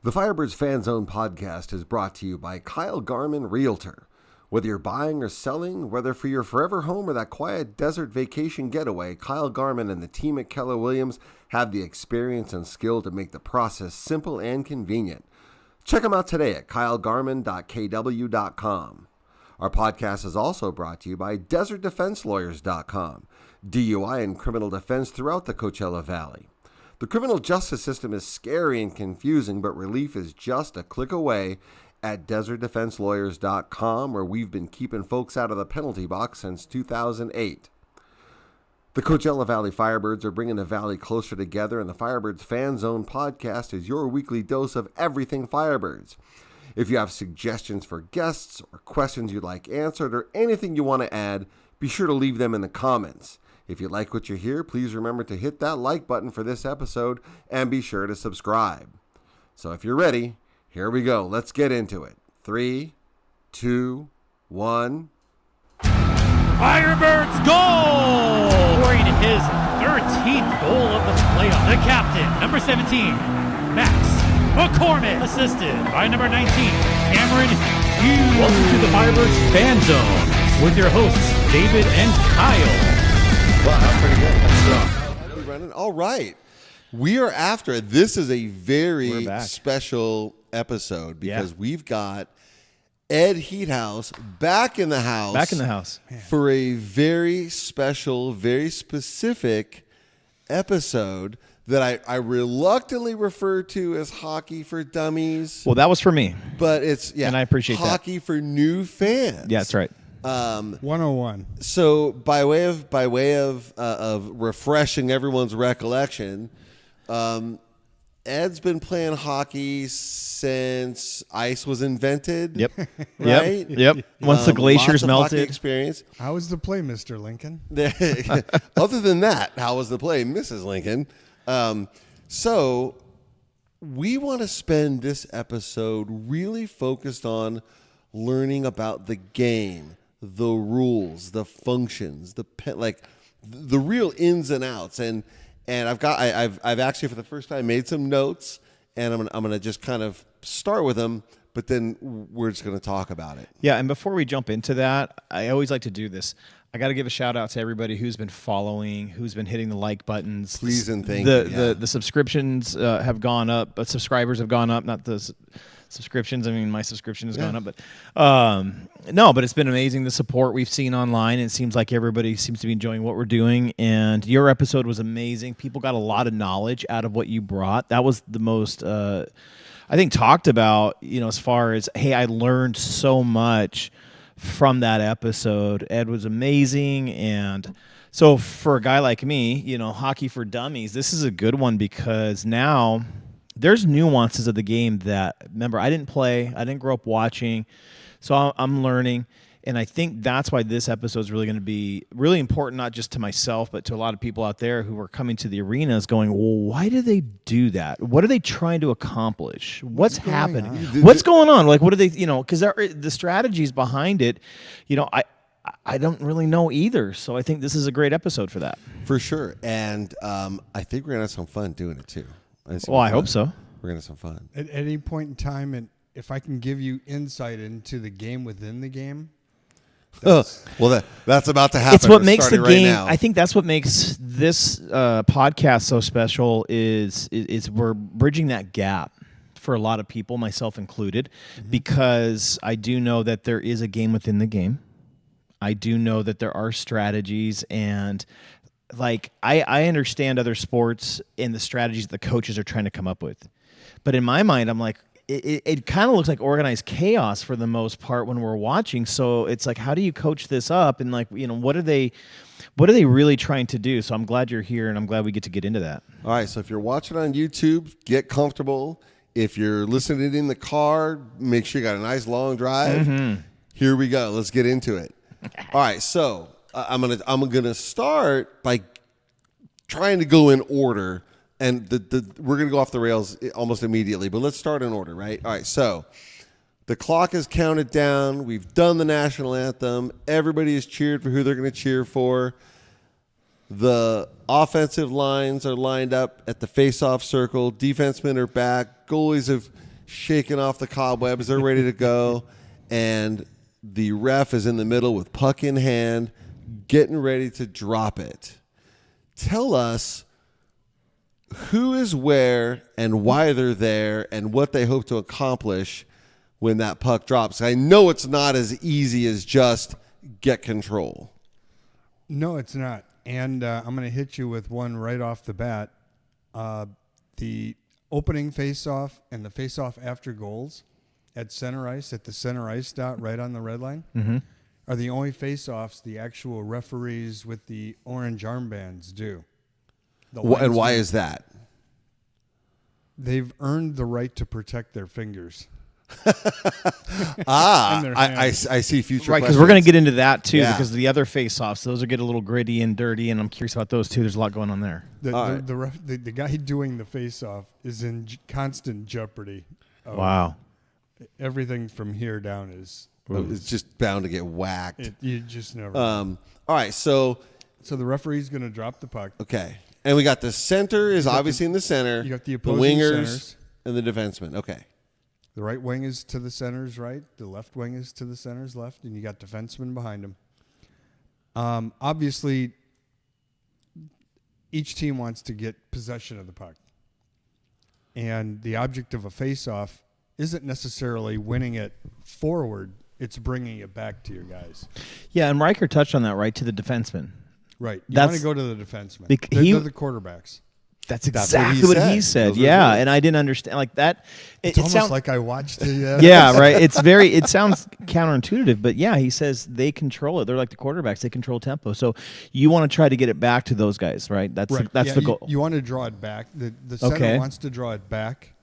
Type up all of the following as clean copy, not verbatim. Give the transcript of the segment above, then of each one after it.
The Firebirds Fan Zone podcast is brought to you by Kyle Garman Realtor. Whether you're buying or selling, whether for your forever home or that quiet desert vacation getaway, Kyle Garman and the team at Keller Williams have the experience and skill to make the process simple and convenient. Check them out today at kylegarman.kw.com. Our podcast is also brought to you by DesertDefenseLawyers.com, DUI and criminal defense throughout the Coachella Valley. The criminal justice system is scary and confusing, but relief is just a click away at DesertDefenseLawyers.com, where we've been keeping folks out of the penalty box since 2008. The Coachella Valley Firebirds are bringing the Valley closer together, and the Firebirds Fan Zone podcast is your weekly dose of everything Firebirds. If you have suggestions for guests or questions you'd like answered or anything you want to add, be sure to leave them in the comments. If you like what you hear, please remember to hit that like button for this episode and be sure to subscribe. So if you're ready, here we go. Let's get into it. 3, 2, 1. Firebirds goal! Scoring his 13th goal of the playoff. The captain, number 17, Max McCormick, assisted by number 19, Cameron Heetuis. Welcome to the Firebirds Fan Zone with your hosts, David and Kyle. Wow, that's pretty good. That's all right. We are after it. This is a very special episode because we've got Ed Heethuis back in the house. Back in the house. For a very special, very specific episode that I reluctantly refer to as Hockey for Dummies. Well, that was for me. But it's, and I appreciate Hockey for new fans. Yeah, that's right. 101. So by way of refreshing everyone's recollection, Ed's been playing hockey since ice was invented. Yep. Right? Yep. Once the glaciers melted. Experience. How was the play, Mr. Lincoln? Other than that, how was the play, Mrs. Lincoln? So we want to spend this episode really focused on learning about the game, the rules, the functions, the real ins and outs, and I've actually for the first time made some notes, and I'm gonna just kind of start with them, but then we're just gonna talk about it. Yeah, and before we jump into that, I always like to do this. I got to give a shout out to everybody who's been following, who's been hitting the like buttons. Please and thank you. The subscriptions have gone up, but subscribers have gone up, not the subscriptions. I mean, my subscription has gone up, but no, but it's been amazing, the support we've seen online. It seems like everybody seems to be enjoying what we're doing, and your episode was amazing. People got a lot of knowledge out of what you brought. That was the most, I think, talked about, as far as, hey, I learned so much from that episode. Ed was amazing, and so for a guy like me, Hockey for Dummies, this is a good one because now there's nuances of the game that, remember, I didn't play, I didn't grow up watching, so I'm learning, and I think that's why this episode is really going to be really important, not just to myself, but to a lot of people out there who are coming to the arenas going, well, why do they do that? What are they trying to accomplish? What's happening? What's going on? Like, what are they, because the strategies behind it, I don't really know either, so I think this is a great episode for that. For sure, and I think we're going to have some fun doing it, too. Well, I hope so. We're going to have some fun. At any point in time, and if I can give you insight into the game within the game. That's about to happen. It's what makes the game. Right, I think that's what makes this podcast so special is we're bridging that gap for a lot of people, myself included, because I do know that there is a game within the game. I do know that there are strategies, and like I understand other sports and the strategies the coaches are trying to come up with, but in my mind, I'm like, it kind of looks like organized chaos for the most part when we're watching. So it's like, how do you coach this up? And like, what are they really trying to do? So I'm glad you're here, and I'm glad we get to get into that. All right. So if you're watching on YouTube, get comfortable. If you're listening in the car, make sure you got a nice long drive. Here we go. Let's get into it. All right. So I'm gonna start by trying to go in order. And we're going to go off the rails almost immediately, but let's start in order, right? All right, so the clock is counted down. We've done the national anthem. Everybody has cheered for who they're going to cheer for. The offensive lines are lined up at the face-off circle. Defensemen are back. Goalies have shaking off the cobwebs. They're ready to go. And the ref is in the middle with puck in hand, getting ready to drop it. Tell us who is where and why they're there and what they hope to accomplish when that puck drops. I know it's not as easy as just get control. No, it's not. And I'm going to hit you with one right off the bat. The opening face-off and the face-off after goals at center ice, at the center ice dot right on the red line, are the only face-offs the actual referees with the orange armbands do. And why is that? They've earned the right to protect their fingers. I see future Right, because questions. we're going to get into that too, Yeah. because the other face-offs, those will get a little gritty and dirty, and I'm curious about those too. There's a lot going on there. The guy doing the face-off is in constant jeopardy. Wow. Everything from here down is It's just bound to get whacked. you just never. All right, so So the referee's going to drop the puck. okay, and we got the center is obviously in the center. You got the the opposing wingers centers. and the defensemen. Okay, The right wing is to the center's right. The left wing is to the center's left, and you got defensemen behind him. Obviously, each team wants to get possession of the puck, and the object of a face-off isn't necessarily winning it forward. It's bringing it back to your guys. Yeah, and Riker touched on that, right, to the defenseman. Right. You That's- want to go to the defensemen. They're the quarterbacks. That's what he exactly what he said. said. Those are Yeah, good. and I didn't understand like that. It's almost like I watched it. Yeah, right. It sounds counterintuitive, but yeah, he says they control it. They're like the quarterbacks. They control tempo. So you want to try to get it back to those guys, right? That's Right. that's Yeah, the goal. You want to draw it back. The center Okay. wants to draw it back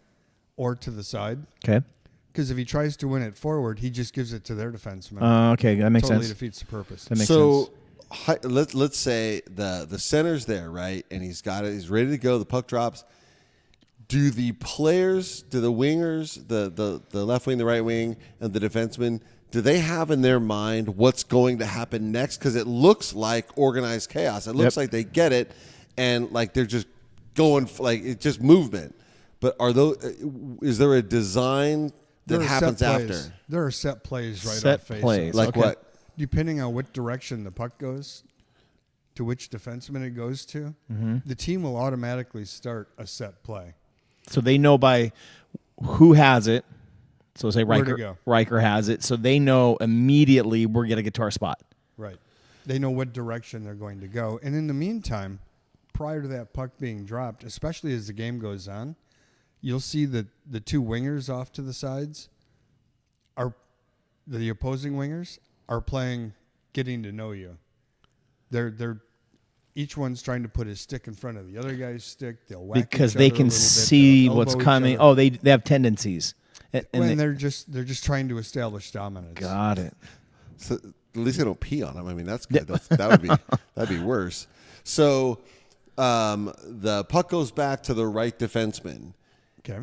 or to the side. Okay. Because if he tries to win it forward, he just gives it to their defenseman. Okay, that makes Totally sense. defeats the purpose. That makes sense. let's say the center's there, right, and he's got it. He's ready to go. The puck drops. Do the wingers, the left wing, the right wing, and the defenseman, do they have in their mind what's going to happen next? Because it looks like organized chaos. It looks like they get it, and like they're just going like it's just movement. But is there a design that happens after? There are set plays right Set off face. plays. Like Okay. what? Depending on what direction the puck goes, to which defenseman it goes to, the team will automatically start a set play. So they know by who has it. So say Where to go. Riker has it. So they know immediately we're going to get to our spot. Right. They know what direction they're going to go. And in the meantime, prior to that puck being dropped, especially as the game goes on, you'll see that the two wingers off to the sides are the opposing wingers are playing getting to know you. They're each one's trying to put his stick in front of the other guy's stick. They'll whack Because each they other a can little bit. see They'll what's elbow each coming. other. Oh, they have tendencies. And And they're just trying to establish dominance. got it. So at least they don't pee on him. I mean, that's good. That'd be worse. So the puck goes back to the right defenseman. Okay.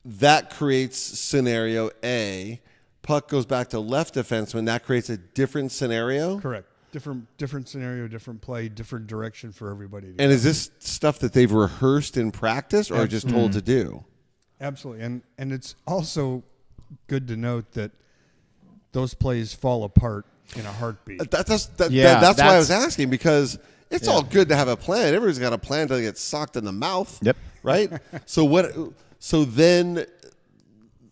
That creates scenario A. Puck goes back to left defenseman. That creates a different scenario. Correct. Different scenario, different play, different direction for everybody. To And is this stuff that they've rehearsed in practice or just told to do? Absolutely. And it's also good to note that those plays fall apart in a heartbeat. That's why I that's- was asking, because it's all good to have a plan. Everybody's got a plan until they get socked in the mouth. Yep. Right? So then,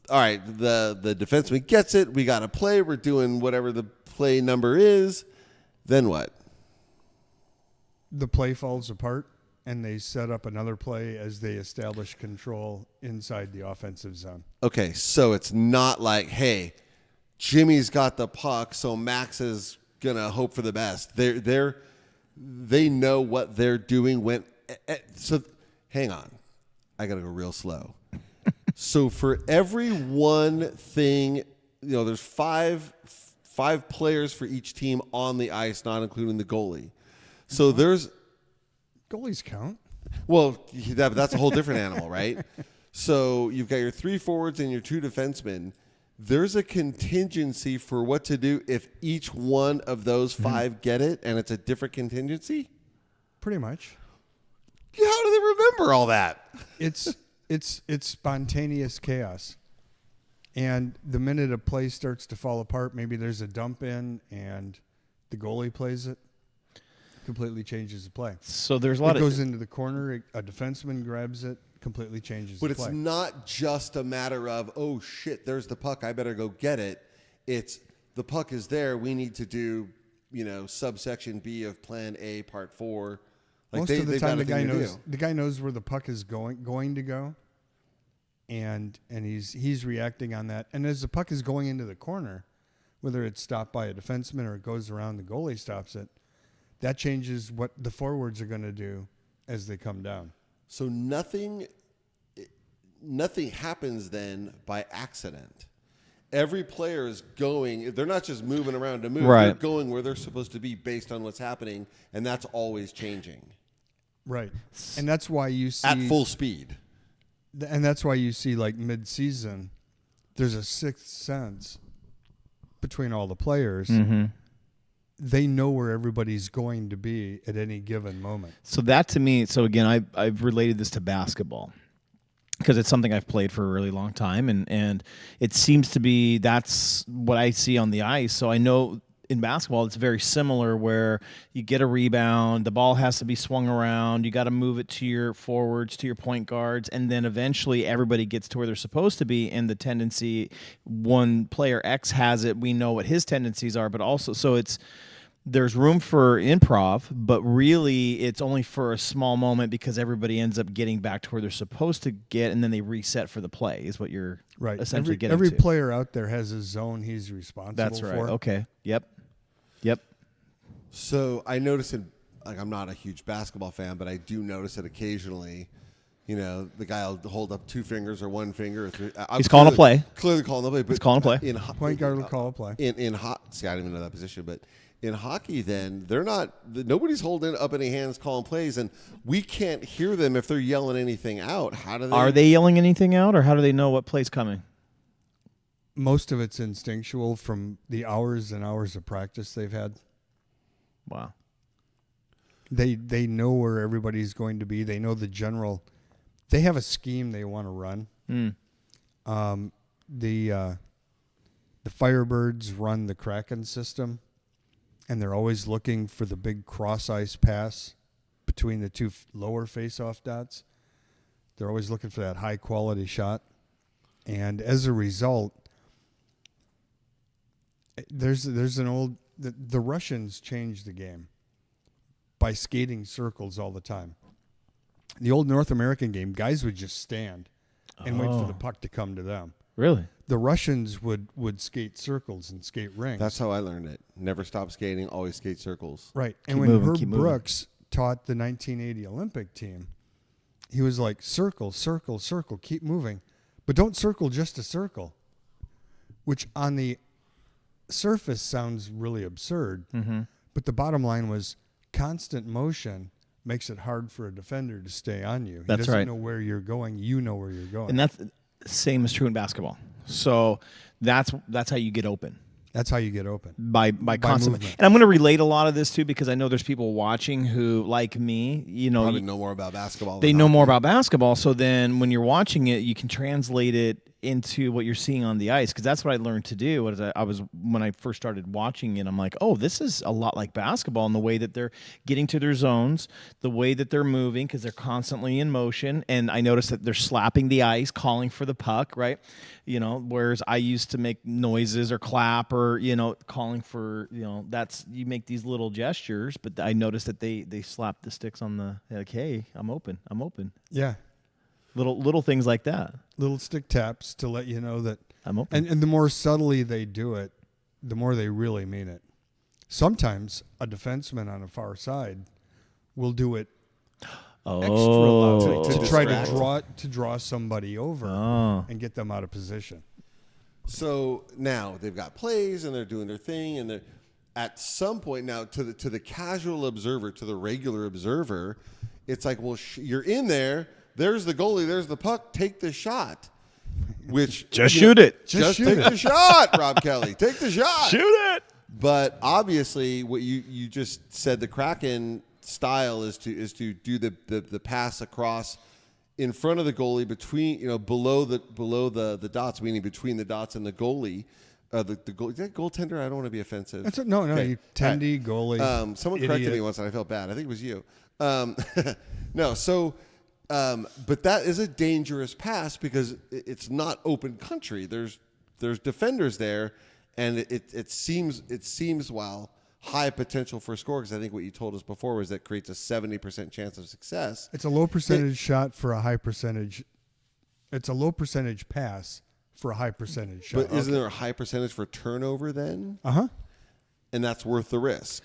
all right, the defenseman gets it. We got to play. We're doing whatever the play number is. Then what? The play falls apart, and they set up another play as they establish control inside the offensive zone. Okay, so it's not like, hey, Jimmy's got the puck, so Max is gonna hope for the best. They know what they're doing so hang on. I gotta go real slow. So for every one thing, there's five players for each team on the ice, not including the goalie. So there's Goalies count. Well, that's a whole different animal, right? So you've got your 3 forwards and your 2 defensemen. There's a contingency for what to do if each one of those 5 get it, and it's a different contingency? Pretty much. How do they remember all that? It's spontaneous chaos. And the minute a play starts to fall apart, maybe there's a dump in and the goalie plays it, completely changes the play. So there's a lot it goes into the corner, a defenseman grabs it, completely changes the play. But it's not just a matter of, oh, shit, there's the puck, I better go get it. It's the puck is there, we need to do, subsection B of plan A, part 4. Like Most of the time, the guy knows where the puck is going to go. And he's reacting on that. And as the puck is going into the corner, whether it's stopped by a defenseman or it goes around, the goalie stops it. That changes what the forwards are going to do as they come down. So nothing happens then by accident. Every player is going. They're not just moving around to move. Right. They're going where they're supposed to be based on what's happening, and that's always changing. Right. And that's why you see at full speed. And that's why you see, like, mid-season, there's a sixth sense between all the players. Mm-hmm. They know where everybody's going to be at any given moment. So that to me, again, I've related this to basketball because it's something I've played for a really long time, and it seems to be that's what I see on the ice. So I know in basketball, it's very similar where you get a rebound, the ball has to be swung around, you got to move it to your forwards, to your point guards, and then eventually everybody gets to where they're supposed to be, and the tendency, one player X has it, we know what his tendencies are, but also, so there's room for improv, but really it's only for a small moment because everybody ends up getting back to where they're supposed to get, and then they reset for the play is what you're essentially getting every to. player out there has a zone he's responsible for. That's right. Okay. Yep. So I notice I'm not a huge basketball fan, but I do notice it occasionally. The guy will hold up 2 fingers or 1 finger. Or 3. He's calling a play. Clearly calling a play. But he's calling a play. Point guard will call a play. See, I don't even know that position, but in hockey, then they're not. Nobody's holding up any hands calling plays, and we can't hear them if they're yelling anything out. How do they? Are they yelling anything out, or how do they know what play's coming? Most of it's instinctual from the hours and hours of practice they've had. Wow. They know where everybody's going to be. They know the general. They have a scheme they want to run. The Firebirds run the Kraken system, and they're always looking for the big cross ice pass between the 2 lower face-off dots. They're always looking for that high quality shot, and as a result, there's an old. The Russians changed the game by skating circles all the time. The old North American game, guys would just stand and wait for the puck to come to them. Really? The Russians would skate circles and skate rings. That's how I learned it. Never stop skating, always skate circles. Right. Keep And when moving, Herb keep moving. Brooks taught the 1980 Olympic team, he was like, circle, circle, circle, keep moving. But don't circle just a circle, which on the surface sounds really absurd. Mm-hmm. But the bottom line was constant motion makes it hard for a defender to stay on you. He doesn't know where you're going. You know where you're going. And that's the same is true in basketball. So that's how you get open. That's how you get open. By constant movement. And I'm going to relate a lot of this too because I know there's people watching who, like me, Probably know more about basketball. They know more about basketball. So then when you're watching it, you can translate it into what you're seeing on the ice because that's what I learned to do. When I first started watching it, I'm like, oh, this is a lot like basketball in the way that they're getting to their zones, the way that they're moving because they're constantly in motion. And I noticed that they're slapping the ice, calling for the puck, right? Whereas I used to make noises or clap or, calling for, you make these little gestures, but I noticed that they slap the sticks on the, like, hey, I'm open. Yeah. Little things like that. Little stick taps to let you know that I'm open. And the more subtly they do it, the more they really mean it. Sometimes a defenseman on a far side will do it extra loud to try to draw somebody over and get them out of position. So now they've got plays and they're doing their thing, and they're at some point now to the casual observer, to the regular observer, it's like, well, you're in there. There's the goalie. There's the puck. Take the shot. Which shoot it. Just take the shot, Rob Kelly. Take the shot. Shoot it. But obviously, what you just said, the Kraken style is to do the pass across in front of the goalie, between below the dots, meaning between the dots and the goalie. Is that goaltender? I don't want to be offensive. No, Okay. you tendy goalie. Someone idiot. corrected me once, and I felt bad. I think it was you. No, so, but that is a dangerous pass because it's not open country. There's defenders there, and it seems while high potential for a score, because I think what you told us before was that creates a 70% chance of success. It's a low percentage shot for a high percentage. It's a low percentage pass for a high percentage shot. But isn't there a high percentage for turnover then? Uh-huh. And that's worth the risk.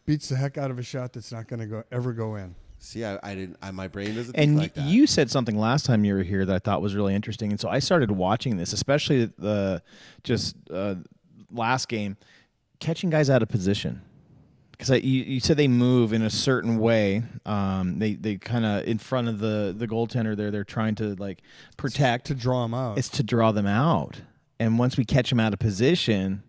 Beats the heck out of a shot that's not going to ever go in. See, I didn't. My brain doesn't And think like that. you said something last time you were here that I thought was really interesting, and so I started watching this, especially the last game, catching guys out of position. Because you said they move in a certain way. They kind of in front of the goaltender there. They're trying to like protect To draw them out. It's to draw them out, and once we catch them out of position,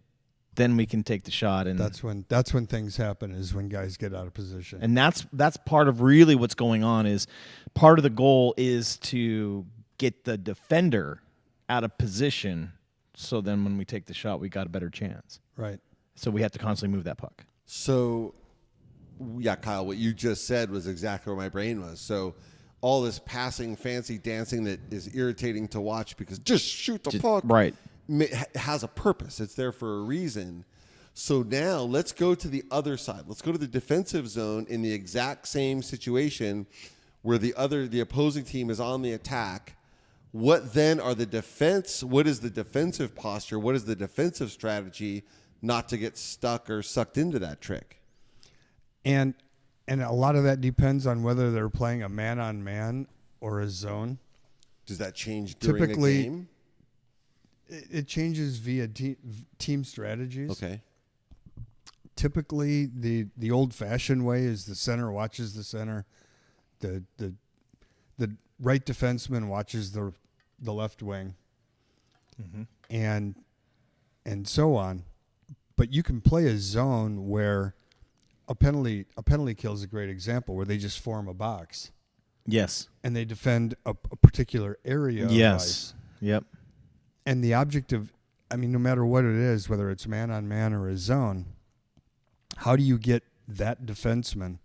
then we can take the shot. And That's when things happen, is when guys get out of position. And that's part of really what's going on. Is part of the goal is to get the defender out of position, so then when we take the shot, we got a better chance. Right. So we have to constantly move that puck. So, yeah, Kyle, what you just said was exactly where my brain was. So, all this passing, fancy dancing that is irritating to watch because just shoot the puck, Right. has a purpose. It's there for a reason. So now let's go to the other side. Let's go to the defensive zone in the exact same situation where the opposing team is on the attack. What then are the defense? What is the defensive posture? What is the defensive strategy not to get stuck or sucked into that trick? And a lot of that depends on whether they're playing a man-on-man or a zone. Does that change during Typically, the game? It changes via team strategies. Okay. Typically, the old-fashioned way is the center watches the center, the right defenseman watches the left wing, and so on. But you can play a zone where a penalty kill is a great example, where they just form a box Yes. and they defend a particular area of ice. Yep. And the objective, no matter what it is, whether it's man-on-man or a zone, how do you get that defenseman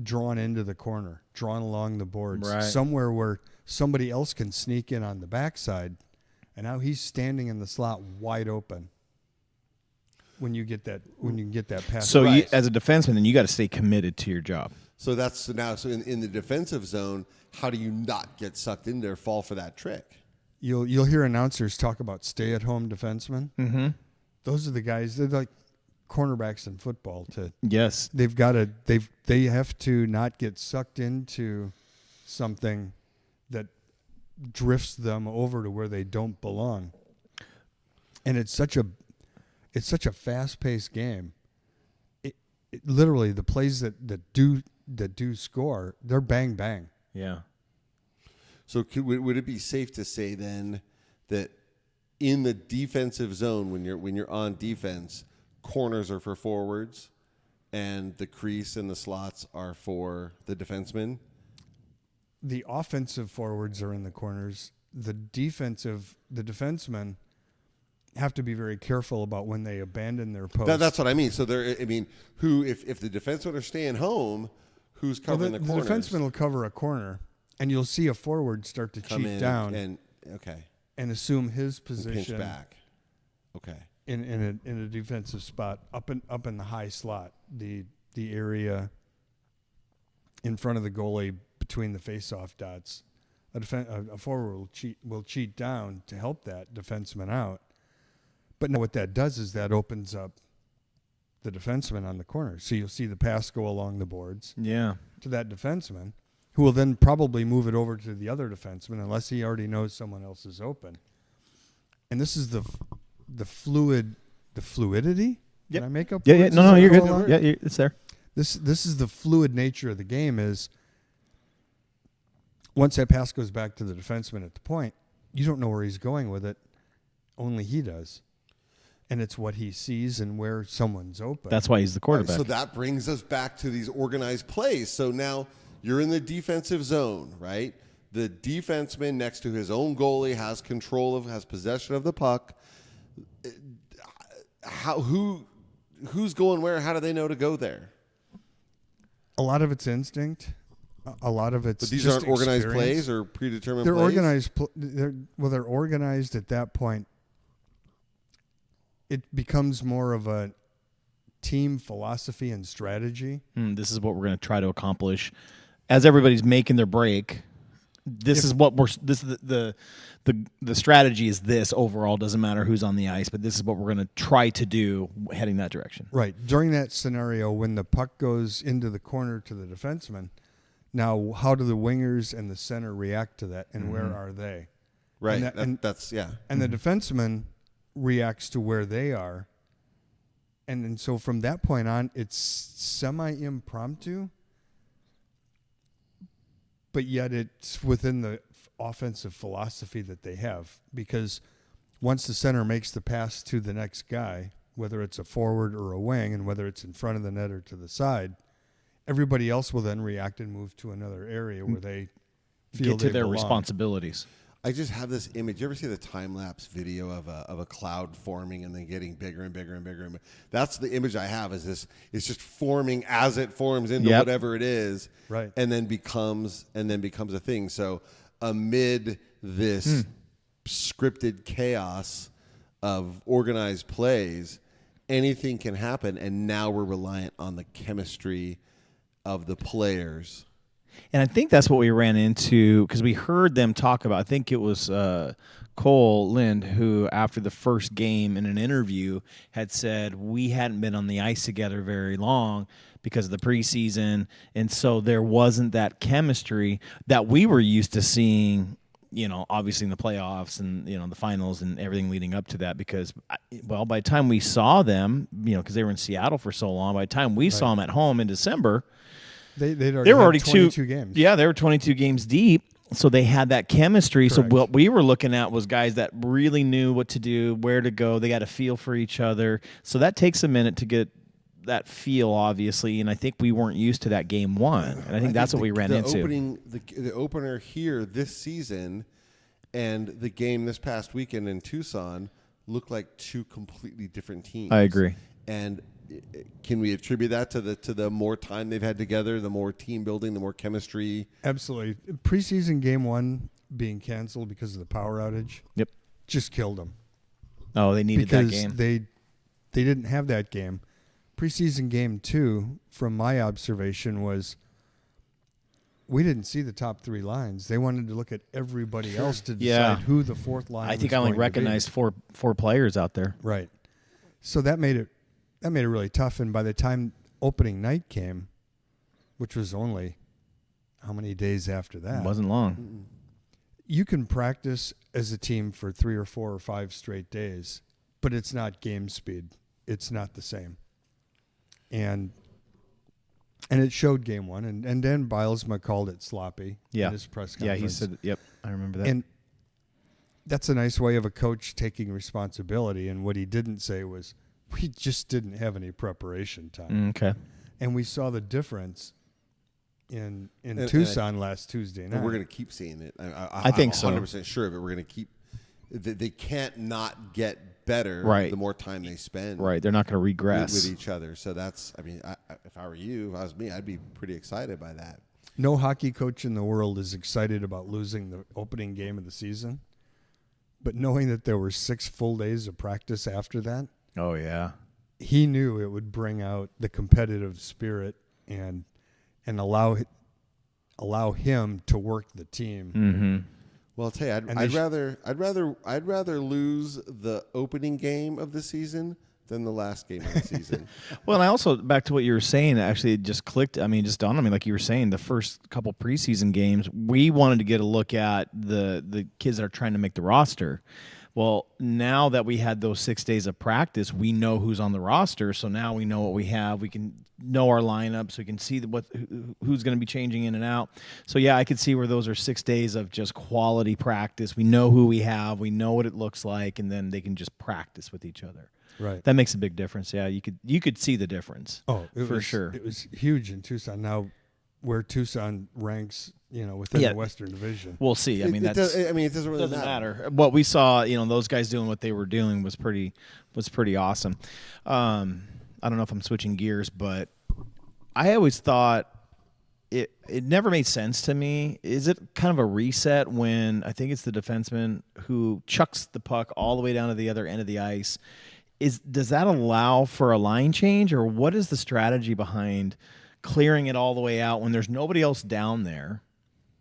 drawn into the corner, drawn along the boards, Right. somewhere where somebody else can sneak in on the backside, and now he's standing in the slot wide open. When you get that pass. So Right. as a defenseman, then you got to stay committed to your job. So in the defensive zone, how do you not get sucked in there, fall for that trick? You'll hear announcers talk about stay-at-home defensemen. Mm-hmm. Those are the guys. They're like cornerbacks in football. Yes. They have to not get sucked into something that drifts them over to where they don't belong. And it's such a fast-paced game. It literally, the plays that do score, they're bang bang. Yeah. So would it be safe to say then that in the defensive zone, when you're on defense, corners are for forwards, and the crease and the slots are for the defensemen? The offensive forwards are in the corners. The defensemen have to be very careful about when they abandon their post. That's what I mean. So if the defensemen are staying home, who's covering the corners? The defenseman will cover a corner, and you'll see a forward start to Come cheat in down and assume his pinch position back. Okay. in a defensive spot up in the high slot, the area in front of the goalie between the face-off dots. A forward will cheat down to help that defenseman out. But now what that does is that opens up the defenseman on the corner. So you'll see the pass go along the boards Yeah. to that defenseman, who will then probably move it over to the other defenseman unless he already knows someone else is open. And this is the fluidity. Yep. Can I make up? Yeah. words? No, Is you're that good. all right? Yeah, it's there. This is the fluid nature of the game. Is once that pass goes back to the defenseman at the point, you don't know where he's going with it. Only he does. And it's what he sees and where someone's open. That's why he's the quarterback. So that brings us back to these organized plays. So now you're in the defensive zone, right? the defenseman next to his own goalie has possession of the puck. Who's going where? How do they know to go there? A lot of it's instinct. A lot of it's. But these just aren't organized experience. plays or predetermined. They're plays? organized. They're organized at that point. It becomes more of a team philosophy and strategy. This is what we're going to try to accomplish as everybody's making their break. This is the strategy is this overall. Doesn't matter who's on the ice, but this is what we're going to try to do heading that direction. Right. During that scenario, when the puck goes into the corner to the defenseman, now how do the wingers and the center react to that, and where are they? Right. And that's yeah. And the defenseman reacts to where they are. And then so from that point on, it's semi-impromptu, but yet it's within the offensive philosophy that they have. Because once the center makes the pass to the next guy, whether it's a forward or a wing, and whether it's in front of the net or to the side, everybody else will then react and move to another area where they feel Get to they their belong. responsibilities. I just have this image. You ever see the time-lapse video of a cloud forming and then getting bigger and bigger and bigger? That's the image I have. Is this? It's just forming as it forms into whatever it is, right? And then becomes a thing. So amid this scripted chaos of organized plays, anything can happen. And now we're reliant on the chemistry of the players. And I think that's what we ran into because we heard them talk about, I think it was Cole Lind, who after the first game in an interview had said we hadn't been on the ice together very long because of the preseason. And so there wasn't that chemistry that we were used to seeing, obviously in the playoffs and, the finals and everything leading up to that because, by the time we saw them, because they were in Seattle for so long, by the time we saw them at home in December, They were already 22 games. Yeah, they were 22 games deep, so they had that chemistry. Correct. So what we were looking at was guys that really knew what to do, where to go. They got a feel for each other. So that takes a minute to get that feel, obviously, and I think we weren't used to that game one. And I think that's what we ran into. The opener here this season and the game this past weekend in Tucson looked like two completely different teams. I agree. And can we attribute that to the more time they've had together, the more team building, the more chemistry? Absolutely. Preseason game one being canceled because of the power outage. Yep. Just killed them. Oh, they needed that game. They didn't have that game. Preseason game two, from my observation, was we didn't see the top three lines. They wanted to look at everybody else to decide who the fourth line was. I think I only recognized four players out there. Right. So that made it really tough. And by the time opening night came, which was only how many days after that? It wasn't long. You can practice as a team for 3 or 4 or 5 straight days, but it's not game speed. It's not the same. And it showed game one. And Dan Bilesma called it sloppy in his press conference. Yeah, he said, yep, I remember that. And that's a nice way of a coach taking responsibility. And what he didn't say was, we just didn't have any preparation time. Okay. And we saw the difference in Tucson last Tuesday night. And we're going to keep seeing it. I think so. I'm 100% sure of it. We're going to keep – they can't not get better the more time they spend. Right. They're not going to regress. With each other. So that's – if I were you, if I was me, I'd be pretty excited by that. No hockey coach in the world is excited about losing the opening game of the season. But knowing that there were 6 full days of practice after that, oh, yeah. He knew it would bring out the competitive spirit and allow him to work the team. Mm-hmm. Well, I'll tell you, I'd rather lose the opening game of the season than the last game of the season. Well, and I also, back to what you were saying, actually it just clicked. I mean, it just dawned on me, like you were saying, the first couple preseason games, we wanted to get a look at the kids that are trying to make the roster. Well, now that we had those 6 days of practice, we know who's on the roster. So now we know what we have. We can know our lineups. We can see who's going to be changing in and out. So, yeah, I could see where those are 6 days of just quality practice. We know who we have. We know what it looks like, and then they can just practice with each other. Right. That makes a big difference. Yeah, you could see the difference. Oh, for sure. It was huge in Tucson. Now, where Tucson ranks within the Western Division. We'll see. I mean, it doesn't really matter. What we saw, those guys doing what they were doing was pretty awesome. I don't know if I'm switching gears, but I always thought it never made sense to me. Is it kind of a reset when I think it's the defenseman who chucks the puck all the way down to the other end of the ice? Does that allow for a line change, or what is the strategy behind clearing it all the way out when there's nobody else down there?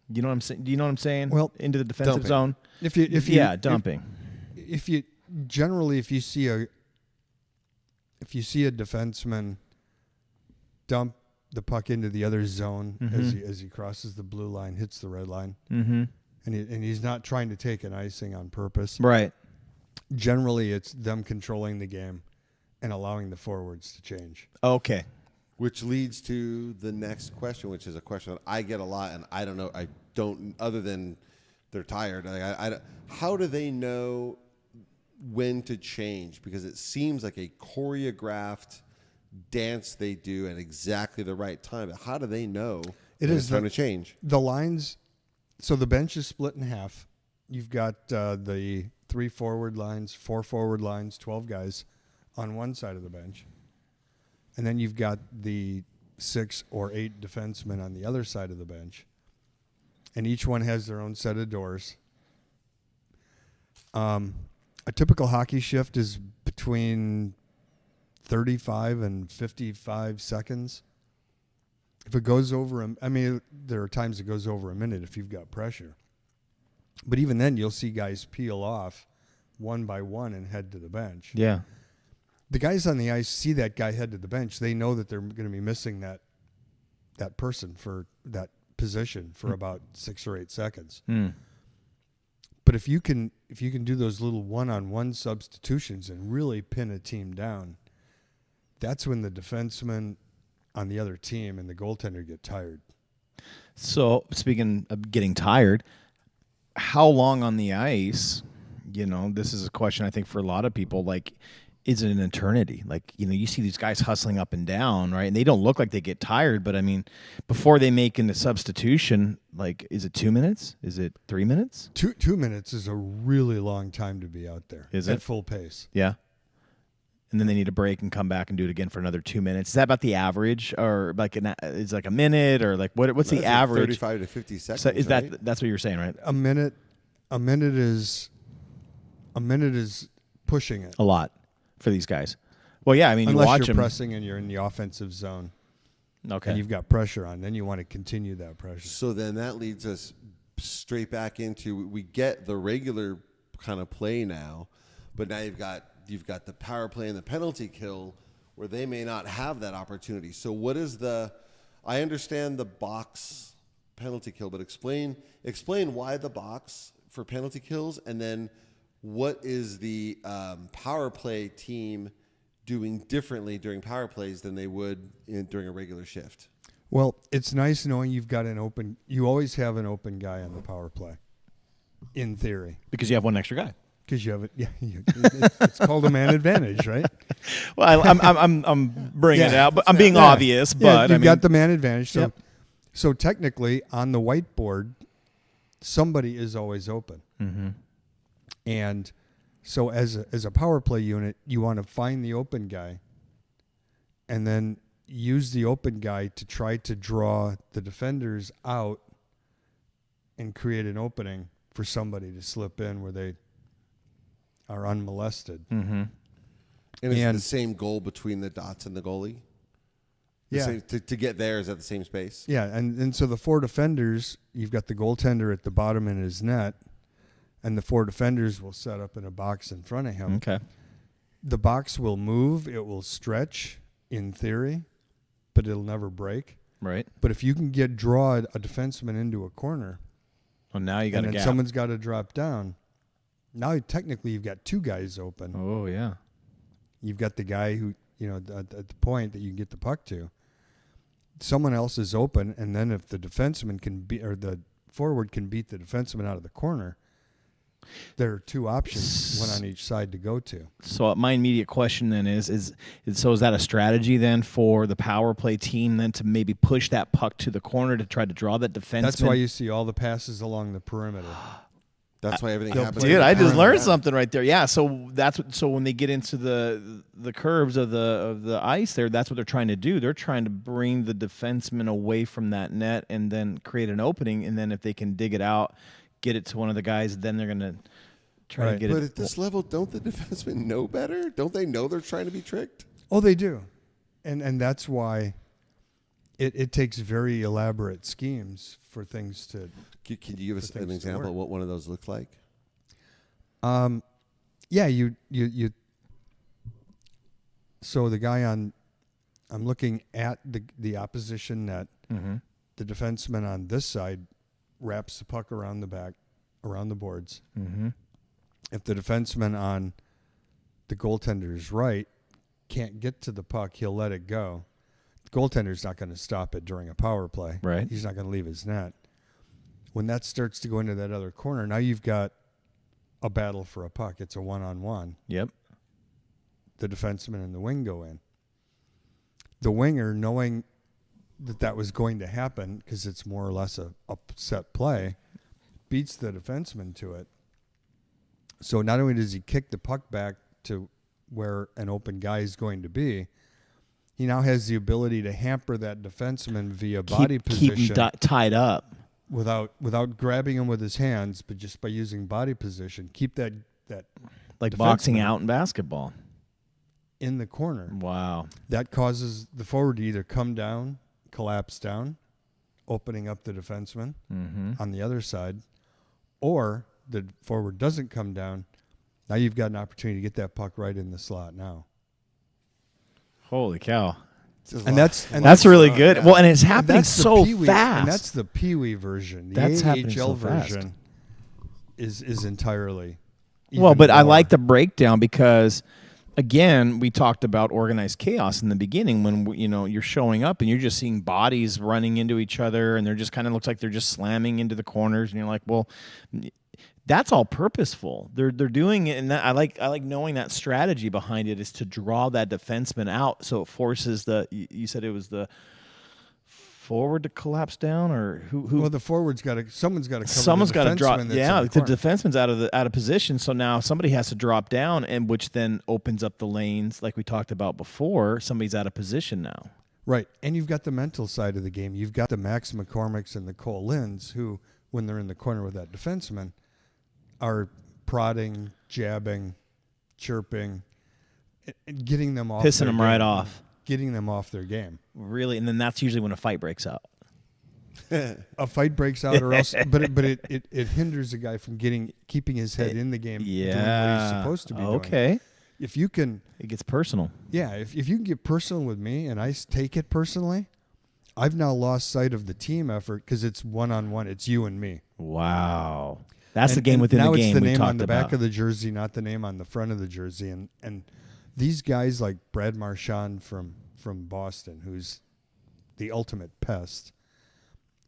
You know what I'm saying? Do you know what I'm saying? Well, into the defensive dumping. zone. Dumping. If you see a defenseman dump the puck into the other zone as he crosses the blue line, hits the red line, and he's not trying to take an icing on purpose. Right. Generally, it's them controlling the game and allowing the forwards to change. Okay. Which leads to the next question, which is a question that I get a lot, and I don't know. I don't, other than they're tired. How do they know when to change? Because it seems like a choreographed dance they do at exactly the right time. But how do they know it's time to change? The lines, so the bench is split in half. You've got the 3 forward lines, 4 forward lines, 12 guys on one side of the bench. And then you've got the 6 or 8 defensemen on the other side of the bench. And each one has their own set of doors. A typical hockey shift is between 35 and 55 seconds. If it goes over, there are times it goes over a minute if you've got pressure. But even then, you'll see guys peel off one by one and head to the bench. Yeah. The guys on the ice see that guy head to the bench. They know that they're going to be missing that person for that position for about 6 or 8 seconds. But if you can do those little one-on-one substitutions and really pin a team down, that's when the defenseman on the other team and the goaltender get tired. So speaking of getting tired, how long on the ice? This is a question I think for a lot of people. Like, is it an eternity? Like, you see these guys hustling up and down, right? And they don't look like they get tired, but before they make the substitution, like, is it 2 minutes? Is it 3 minutes? 2 minutes is a really long time to be out there. Is at it? Full pace? Yeah. And then they need a break and come back and do it again for another 2 minutes. Is that about the average, or like is like a minute, or like what's the average? 35 to 50 seconds. So is right? that's what you're saying, right? A minute is pushing it. A lot for these guys. Well, yeah, you Unless watch you're them. pressing and you're in the offensive zone. Okay. And you've got pressure on, then you want to continue that pressure. So then that leads us straight back into, we get the regular kind of play now, but now you've got the power play and the penalty kill where they may not have that opportunity. So what is I understand the box penalty kill, but explain why the box for penalty kills, and then what is the power play team doing differently during power plays than they would during a regular shift? Well, it's nice knowing you always have an open guy on the power play, in theory. Because you have one extra guy. Because you have it, it's called a man advantage, right? Well, I'm bringing it out, but I'm being obvious. But you've got the man advantage. So technically, on the whiteboard, somebody is always open. Mm-hmm. And so as a power play unit, you want to find the open guy, and then use the open guy to try to draw the defenders out and create an opening for somebody to slip in where they are unmolested. Mm-hmm. And is it the same goal between the dots and the goalie? To get there is at the same space? Yeah, and so the 4 defenders, you've got the goaltender at the bottom in his net, and the 4 defenders will set up in a box in front of him. Okay. The box will move. It will stretch, in theory, but it'll never break. Right. But if you can draw a defenseman into a corner, well, now you got and a then gap. someone's got to drop down. Now, technically, you've got 2 guys open. Oh, yeah. You've got the guy who, at the point that you can get the puck to. Someone else is open, and then if the defenseman or the forward can beat the defenseman out of the corner, there are two options, one on each side to go to. So my immediate question then is that a strategy then for the power play team then to maybe push that puck to the corner to try to draw that defenseman? That's why you see all the passes along the perimeter. That's why everything happens. Dude, I just learned something right there. Yeah, so when they get into the curves of the ice there, that's what they're trying to do. They're trying to bring the defenseman away from that net and then create an opening, and then if they can dig it out, get it to one of the guys, then they're going to try to get it. But at this level, don't the defensemen know better? Don't they know they're trying to be tricked? Oh, they do. And that's why it takes very elaborate schemes for things to. Can you give us an example of what one of those looks like? Yeah, you. So the guy I'm looking at the opposition net. Mm-hmm. The defenseman on this side wraps the puck around the back, around the boards. Mm-hmm. If the defenseman on the goaltender's right can't get to the puck, he'll let it go. The goaltender's not going to stop it during a power play. Right. He's not going to leave his net. When that starts to go into that other corner, now you've got a battle for a puck. It's a one-on-one. Yep. The defenseman and the wing go in. The winger, knowing that was going to happen because it's more or less a set play, beats the defenseman to it. So not only does he kick the puck back to where an open guy is going to be, he now has the ability to hamper that defenseman via body position. Keep him tied up. Without grabbing him with his hands, but just by using body position. Keep that like boxing out in basketball. In the corner. Wow. That causes the forward to either come down, collapse down, opening up the defenseman on the other side, or the forward doesn't come down. Now you've got an opportunity to get that puck right in the slot now. Holy cow. And that's really good. Yeah. Well, and it's happening so fast. And that's the Pee Wee version. The that's happening AHL so fast. version is entirely. Well, but more. I like the breakdown because, again, we talked about organized chaos in the beginning when you're showing up and you're just seeing bodies running into each other and they're just kind of looks like they're just slamming into the corners and you're like, well, that's all purposeful. They're doing it, and I like knowing that strategy behind it is to draw that defenseman out, so it forces you said it was the forward to collapse down, or who? Well, the forward's got to. Someone's got to. Someone's got to drop. Yeah, the defenseman's out of position, so now somebody has to drop down, and which then opens up the lanes, like we talked about before. Somebody's out of position now. Right, and you've got the mental side of the game. You've got the Max McCormicks and the Cole Linds, who, when they're in the corner with that defenseman, are prodding, jabbing, chirping, getting them off. Pissing them right off. Getting them off their game. Really, and then that's usually when a fight breaks out. A fight breaks out, or else, but it hinders a guy from keeping his head in the game, doing what he's supposed to be doing. Okay. If you can, it gets personal. Yeah, if you can get personal with me, and I take it personally, I've now lost sight of the team effort because it's one-on-one. It's you and me. Wow. That's the game within the game. Now it's the name on the about. back of the jersey, not the name on the front of the jersey. And these guys like Brad Marchand from Boston, who's the ultimate pest,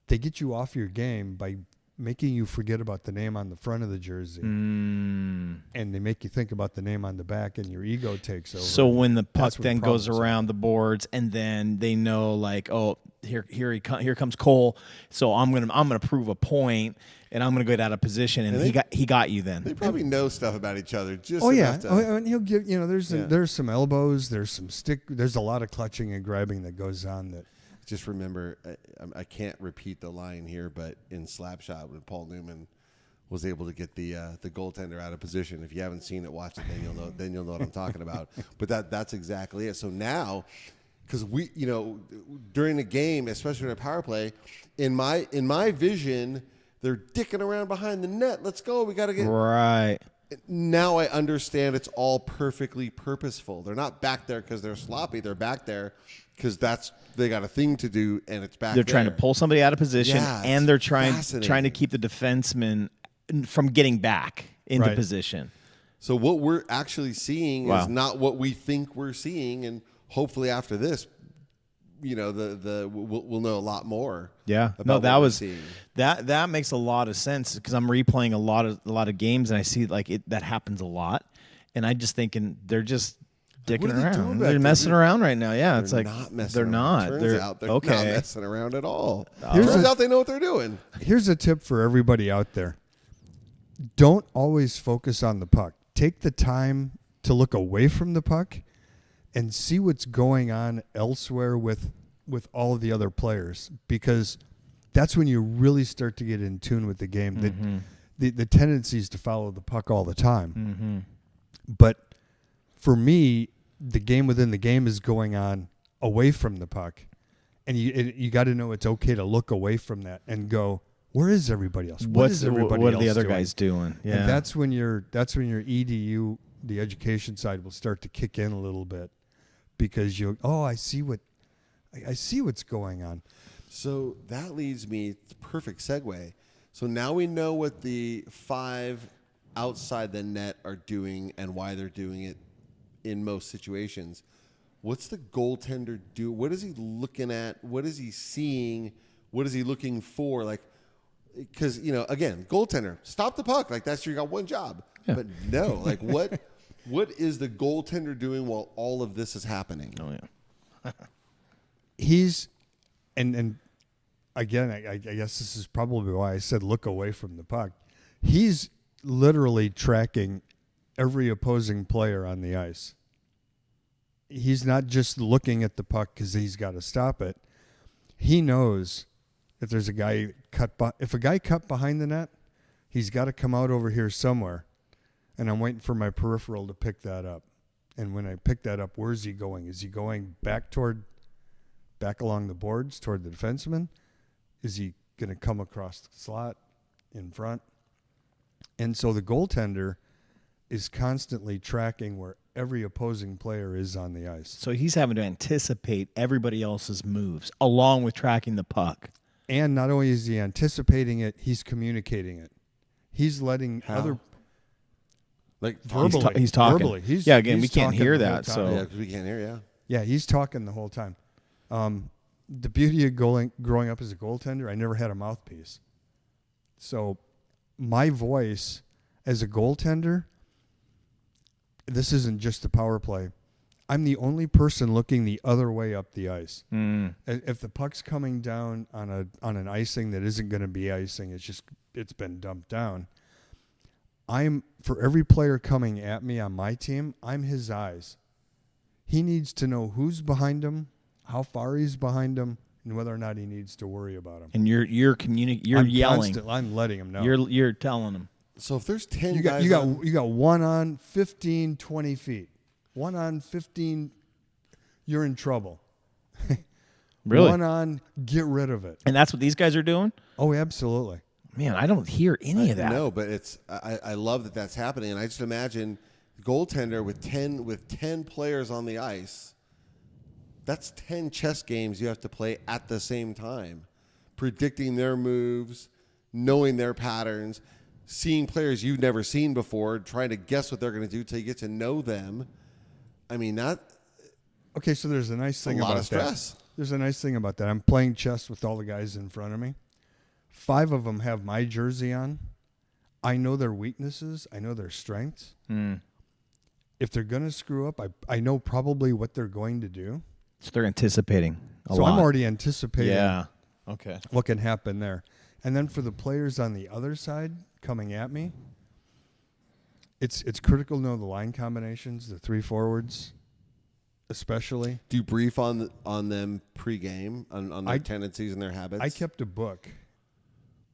they get you off your game by making you forget about the name on the front of the jersey. And they make you think about the name on the back, and your ego takes over. So when the puck then goes around the boards, and then they know, like, oh, here comes Cole. So I'm gonna prove a point, and I'm gonna get out of position, and he got you then. They probably know stuff about each other. Just and he'll give there's some elbows, there's some stick, there's a lot of clutching and grabbing that goes on. That just remember, I can't repeat the line here, but in Slapshot when Paul Newman was able to get the goaltender out of position. If you haven't seen it, watch it. Then you'll know what I'm talking about. But that's exactly it. So now, because we, during the game, especially in a power play, in my vision, they're dicking around behind the net. Let's go. We got to get right. Now I understand it's all perfectly purposeful. They're not back there because they're sloppy. They're back there because they got a thing to do, and it's back there. They're trying to pull somebody out of position, and they're trying to keep the defenseman from getting back into position. So what we're actually seeing is not what we think we're seeing, and hopefully after this, we'll know a lot more. Yeah, about no, what that we're was seeing. that makes a lot of sense because I'm replaying a lot of games and I see that happens a lot, and I just thinking they're just dicking What are they doing around. back They're there? messing around right now. Yeah, it's They're like not messing they're around. not. Turns They're out they're okay. not messing around at all. Here's Turns a- out they know what they're doing. Here's a tip for everybody out there. Don't always focus on the puck. Take the time to look away from the puck and see what's going on elsewhere with all of the other players, because that's when you really start to get in tune with the game. The tendency is to follow the puck all the time. But for me, the game within the game is going on away from the puck, and you got to know it's okay to look away from that and go, where is everybody else? What are the other guys doing? Yeah, And that's when your EDU, the education side, will start to kick in a little bit, because I see what's going on. So that leads me to the perfect segue. So now we know what the 5 outside the net are doing and why they're doing it in most situations. What's the goaltender do? What is he looking at? What is he seeing? What is he looking for? Like, because, again, goaltender, stop the puck. Like, you got one job. Yeah. But no, like, what is the goaltender doing while all of this is happening? Oh, yeah. He's, and again, I guess this is probably why I said look away from the puck. He's literally tracking every opposing player on the ice. He's not just looking at the puck because he's got to stop it. He knows if there's a guy if a guy cut behind the net, he's got to come out over here somewhere, and I'm waiting for my peripheral to pick that up. And when I pick that up, where's he going? Is he going back along the boards toward the defenseman? Is he going to come across the slot in front? And so the goaltender is constantly tracking where every opposing player is on the ice. So he's having to anticipate everybody else's moves along with tracking the puck. And not only is he anticipating it, he's communicating it. He's letting other... Like verbally. He's talking. Verbally. We can't hear that. So yeah, because we can't hear. Yeah. Yeah, he's talking the whole time. The beauty of growing up as a goaltender, I never had a mouthpiece. So my voice as a goaltender, this isn't just the power play. I'm the only person looking the other way up the ice. If the puck's coming down on an icing that isn't going to be icing, it's been dumped down. For every player coming at me on my team, I'm his eyes. He needs to know who's behind him, how far he's behind him, and whether or not he needs to worry about him. And you're yelling. I'm letting him know. You're telling him. So if there's 10 guys, you got one on 15, 20 feet. One on 15, you're in trouble. Really? One on, get rid of it. And that's what these guys are doing? Oh, absolutely. Man, I don't hear any of that. No, but I love that that's happening, and I just imagine goaltender with 10 players on the ice. That's 10 chess games you have to play at the same time, predicting their moves, knowing their patterns, seeing players you've never seen before, trying to guess what they're going to do till you get to know them. I mean, that. Okay, so there's a nice thing a lot about of stress. that. There's a nice thing about that. I'm playing chess with all the guys in front of me. 5 of them have my jersey on. I know their weaknesses. I know their strengths. If they're going to screw up, I know probably what they're going to do. So they're anticipating a so lot. I'm already anticipating Okay. what can happen there. And then for the players on the other side coming at me, it's critical to know the line combinations, the 3 forwards especially. Do you brief on them pregame, on their tendencies and their habits? I kept a book.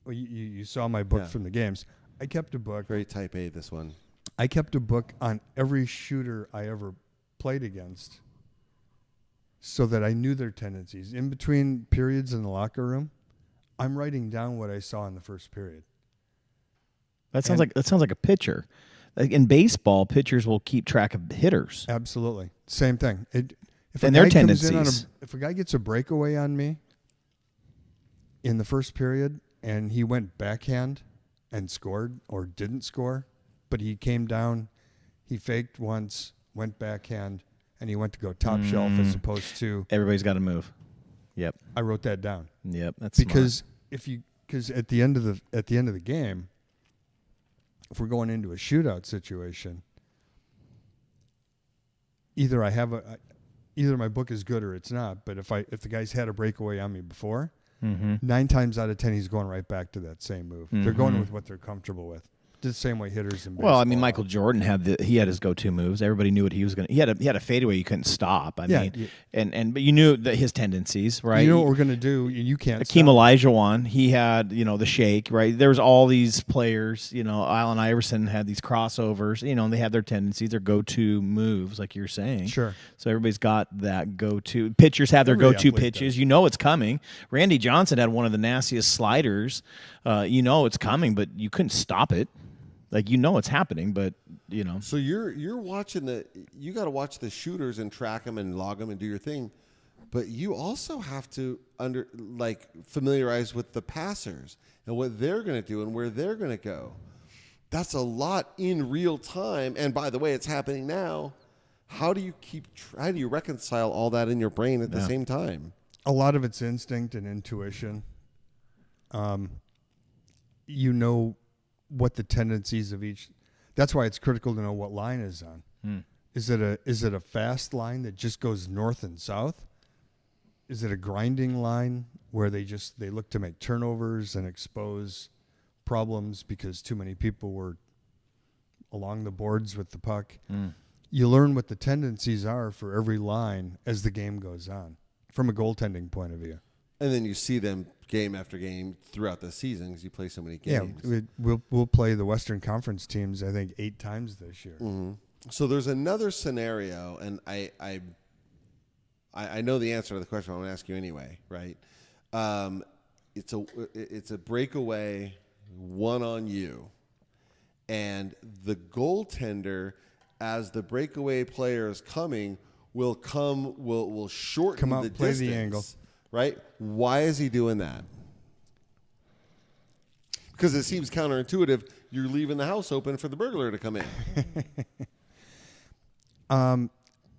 Well, you saw my book from the games. I kept a book. Very type A, this one. I kept a book on every shooter I ever played against so that I knew their tendencies. In between periods in the locker room, I'm writing down what I saw in the first period. That sounds like a pitcher. Like in baseball, pitchers will keep track of hitters. Absolutely. Same thing. If and their tendencies. If a guy gets a breakaway on me in the first period and he went backhand and scored or didn't score, but he came down, he faked once, went backhand, and he went to go top shelf as opposed to... Everybody's got to move. Yep. I wrote that down. Yep. That's Because at the end of the game, if we're going into a shootout situation, either my book is good or it's not. But if the guy's had a breakaway on me before, 9 times out of 10 he's going right back to that same move. They're going with what they're comfortable with. The same way hitters in baseball. Well, I mean, Michael Jordan had his go-to moves. Everybody knew what he was going to. He had a fadeaway you couldn't stop. I mean, but you knew that his tendencies, right? You know what we're going to do. You can't. Akeem Olajuwon, he had the shake, right? There's all these players. Allen Iverson had these crossovers. And they have their tendencies, their go-to moves, like you're saying. Sure. So everybody's got that go-to. Pitchers have their Every go-to athlete pitches. does. It's coming. Randy Johnson had one of the nastiest sliders. It's coming, but you couldn't stop it. Like it's happening, but So you're watching you got to watch the shooters and track them and log them and do your thing, but you also have to familiarize with the passers and what they're going to do and where they're going to go. That's a lot in real time. And by the way, it's happening now. How do you reconcile all that in your brain at the same time? A lot of it's instinct and intuition. What the tendencies of each. That's why it's critical to know what line is on. Is it a fast line that just goes north and south? Is it a grinding line where they look to make turnovers and expose problems because too many people were along the boards with the puck? You learn what the tendencies are for every line as the game goes on, from a goaltending point of view. And then you see them game after game throughout the season because you play so many games. Yeah, we'll play the Western Conference teams, I think, 8 times this year. Mm-hmm. So there's another scenario, and I know the answer to the question. I'm going to ask you anyway, right? It's a breakaway, one on you, and the goaltender, as the breakaway player is coming, will shorten come out, the play distance. the angle. Right? Why is he doing that? Because it seems counterintuitive. You're leaving the house open for the burglar to come in.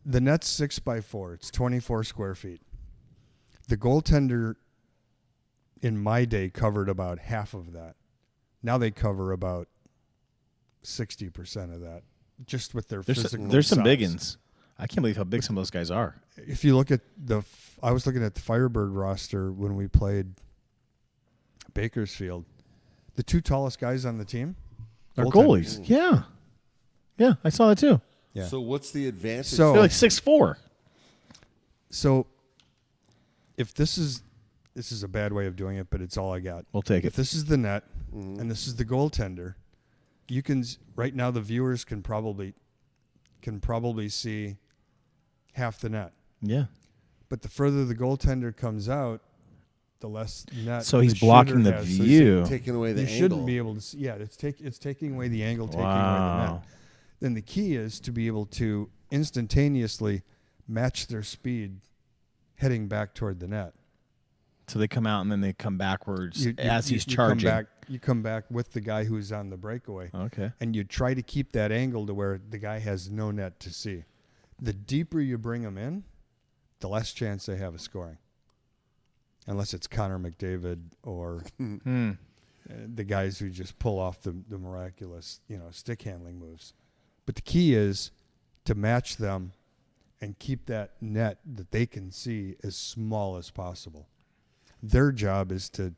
The net's 6x4. It's 24 square feet. The goaltender in my day covered about half of that. Now they cover about 60% of that, just with their physical There's some size. big uns. I can't believe how big some of those guys are. If you look at I was looking at the Firebird roster when we played Bakersfield. The 2 tallest guys on the team are goalies. Yeah, I saw that too. Yeah. So what's the advantage? They're like 6'4". So if this is a bad way of doing it, but it's all I got. We'll take If it. this is the net and this is the goaltender, you can right now the viewers can probably see half the net. Yeah. But the further the goaltender comes out, the less net. So he's the blocking shooter the has. view. Taking away the You angle. shouldn't be able to see. Yeah, it's taking away the angle, taking away the net. Then the key is to be able to instantaneously match their speed heading back toward the net. So they come out and then they come backwards as he's charging. You come back with the guy who's on the breakaway. Okay. And you try to keep that angle to where the guy has no net to see. The deeper you bring them in, the less chance they have of scoring. Unless it's Connor McDavid or the guys who just pull off the miraculous, stick handling moves. But the key is to match them and keep that net that they can see as small as possible. Their job is to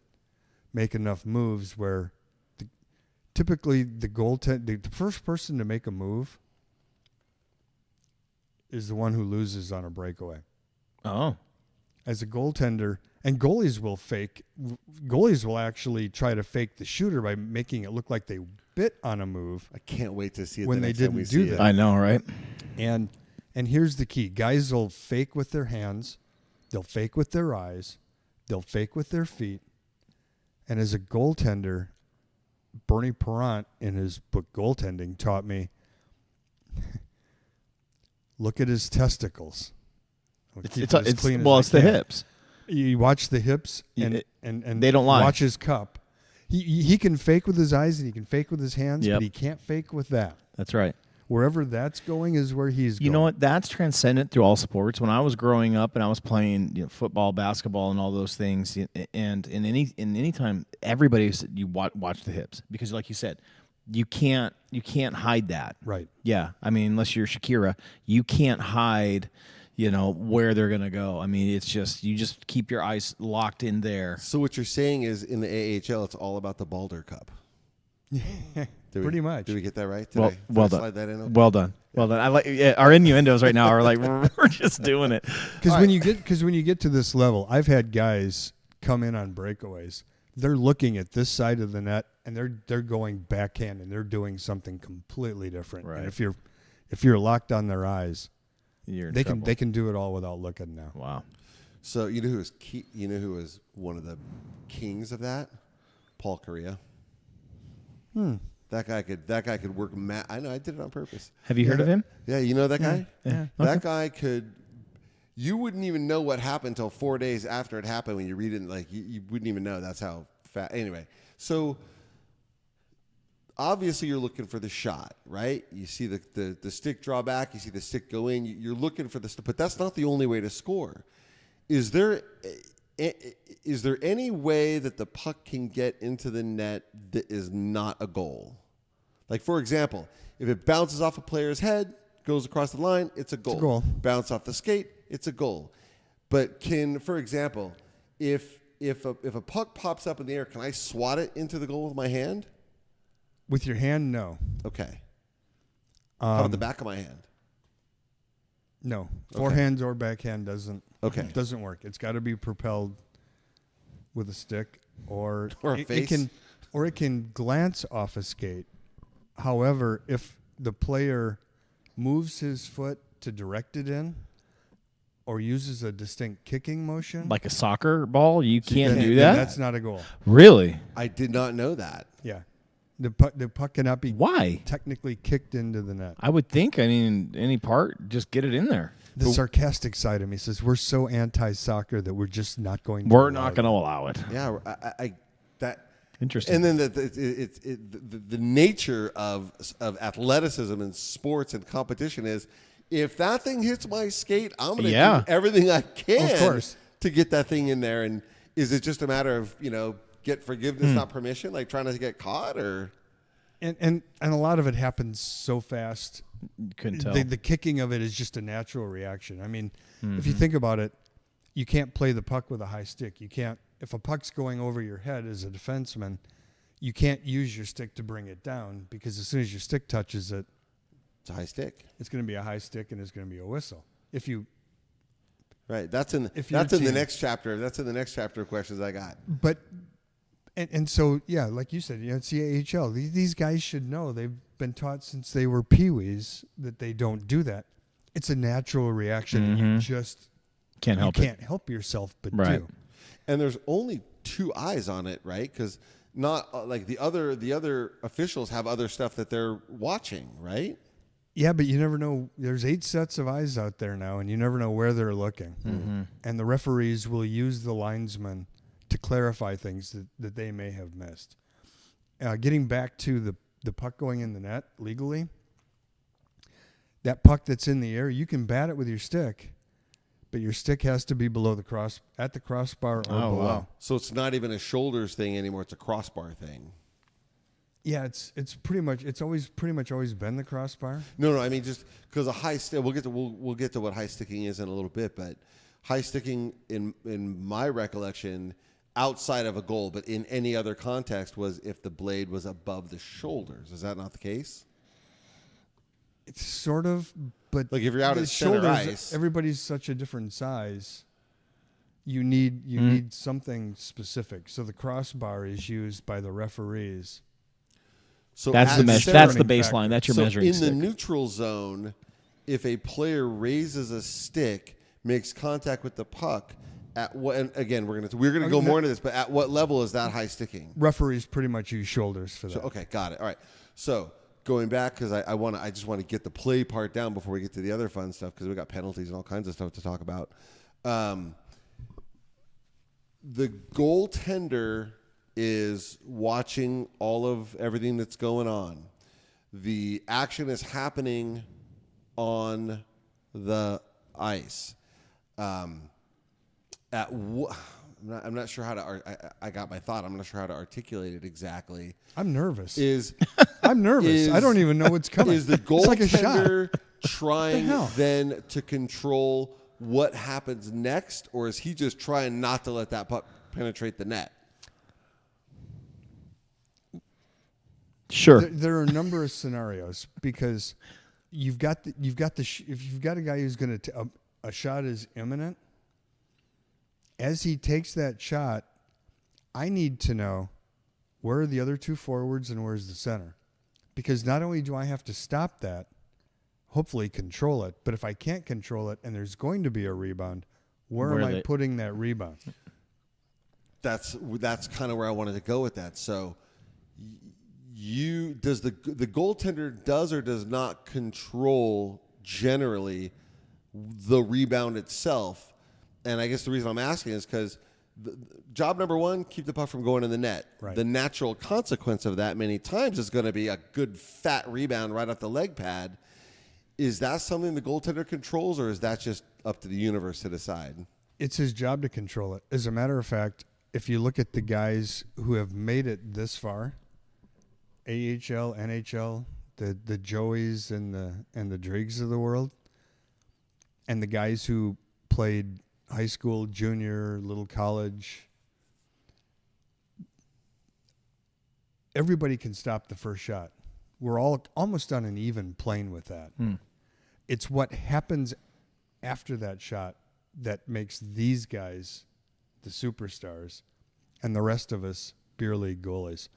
make enough moves where typically the first person to make a move is the one who loses on a breakaway. Oh. As a goaltender, and goalies will actually try to fake the shooter by making it look like they bit on a move. I can't wait to see it when the they next time didn't we do see that. it. I know, right? And here's the key. Guys will fake with their hands. They'll fake with their eyes. They'll fake with their feet. And as a goaltender, Bernie Parent in his book Goaltending taught me, look at his testicles. It's the hips. You watch the hips and they don't lie. Watch his cup. He can fake with his eyes and he can fake with his hands, Yep. but he can't fake with that. That's right. Wherever that's going is where he's going. You know what? That's transcendent through all sports. When I was growing up and I was playing football, basketball, and all those things, and in any time, everybody said you watch the hips because, like you said, you can't hide that. Right. Yeah. I mean, unless you're Shakira, you can't hide, where they're gonna go. I mean, it's just you just keep your eyes locked in there. So what you're saying is in the AHL, it's all about the Balder Cup. Pretty much. Did we get that right? Well Did I done. slide that in? Okay. Well done. Well done. I like our innuendos right now are like we're just doing it. Because when you get to this level, I've had guys come in on breakaways. They're looking at this side of the net and they're going backhand and they're doing something completely different. Right. And if you're locked on their eyes, You're in they trouble. can do it all without looking now. Wow. So you know who was key, you know who was one of the kings of that? Paul Correa. That guy could work. I know. I did it on purpose. Have you heard of him? Yeah, you know that guy. Yeah. That guy could. You wouldn't even know what happened until 4 days after it happened. When you read it, like you wouldn't even know. That's how fast. Anyway, so obviously you're looking for the shot, right? You see the stick draw back. You see the stick go in. You're looking for this, but that's not the only way to score. Is there any way that the puck can get into the net that is not a goal? Like, for example, if it bounces off a player's head, goes across the line, it's a goal. It's a goal. Bounce off the skate, it's a goal. But for example, if a puck pops up in the air, can I swat it into the goal with my hand? With your hand, no. Okay. How about the back of my hand? No. Forehands or backhand doesn't work. It's got to be propelled with a stick or a face. It can glance off a skate. However, if the player moves his foot to direct it in or uses a distinct kicking motion, Like a soccer ball, you can't do then that. that's not a goal. Really? I did not know that. Yeah. The puck cannot be Why? technically kicked into the net. I would think. I mean, any part, just get it in there. The sarcastic side of me says we're so anti-soccer that we're just not going to We're allow not going to allow it. Yeah, that. Interesting. And then the nature of athleticism and sports and competition is, if that thing hits my skate, I'm going to do everything I can Of course. to get that thing in there. And is it just a matter of get forgiveness, not permission, like trying to get caught, or? And a lot of it happens so fast. Couldn't tell. The kicking of it is just a natural reaction. I mean, if you think about it, you can't play the puck with a high stick. You can't. If a puck's going over your head as a defenseman, you can't use your stick to bring it down because as soon as your stick touches it, It's a high stick. it's going to be a high stick and it's going to be a whistle. If you Right. That's in If you're the team- next chapter. That's in the next chapter of questions I got. But and so yeah, like you said, it's the AHL. These guys should know. They've been taught since they were peewees that they don't do that. It's a natural reaction. And you just Can't help can't help yourself but Right. do. And there's only 2 eyes on it, right? Because not like the other officials have other stuff that they're watching, right? Yeah, but you never know. There's 8 sets of eyes out there now, and you never know where they're looking. And the referees will use the linesman to clarify things that they may have missed. Getting back to the puck going in the net legally, that puck that's in the air, you can bat it with your stick, but your stick has to be below at the crossbar or below. Wow. So it's not even a shoulders thing anymore. It's a crossbar thing. Yeah, it's pretty much always been the crossbar. No. I mean, just because a high stick. We'll get to what high sticking is in a little bit, but high sticking in my recollection, outside of a goal, but in any other context, was if the blade was above the shoulders. Is that not the case? It's sort of, but Like if you're out the at center shoulders, ice. everybody's such a different size. You need something specific. So the crossbar is used by the referees. So That's at the measure. center- That's the Determining baseline. factor. That's your so measuring in stick. the neutral zone, if a player raises a stick, makes contact with the puck, at what? And again, we're gonna go more into this, but at what level is that high sticking? Referees pretty much use shoulders for that. So, okay, got it. All right. So going back, because I just want to get the play part down before we get to the other fun stuff, because we got penalties and all kinds of stuff to talk about. The goaltender is watching everything that's going on. the action is happening on the ice. I'm not sure how to. I got my thought. I'm not sure how to articulate it exactly. I'm nervous. I'm nervous. I don't even know what's coming. Is the It's like a goaltender trying hell? then to control what happens next, or is he just trying not to let that puck penetrate the net? Sure. There are a number of scenarios because if you've got a guy who's going to a shot is imminent. As he takes that shot, I need to know where are the other two forwards and where's the center, because not only do I have to stop that, hopefully control it, but if I can't control it and there's going to be a rebound, where am I putting that rebound? That's kind of where I wanted to go with that. So does the goaltender does or does not control generally the rebound itself? And I guess the reason I'm asking is because job number one, keep the puck from going in the net. Right. The natural consequence of that many times is going to be a good fat rebound right off the leg pad. Is that something the goaltender controls, or is that just up to the universe to decide? It's his job to control it. As a matter of fact, if you look at the guys who have made it this far, AHL, NHL, the Joeys and the Driggs of the world, and the guys who played high school, junior, little college, everybody can stop the first shot. We're all almost on an even plane with that. It's what happens after that shot that makes these guys the superstars and the rest of us beer league goalies.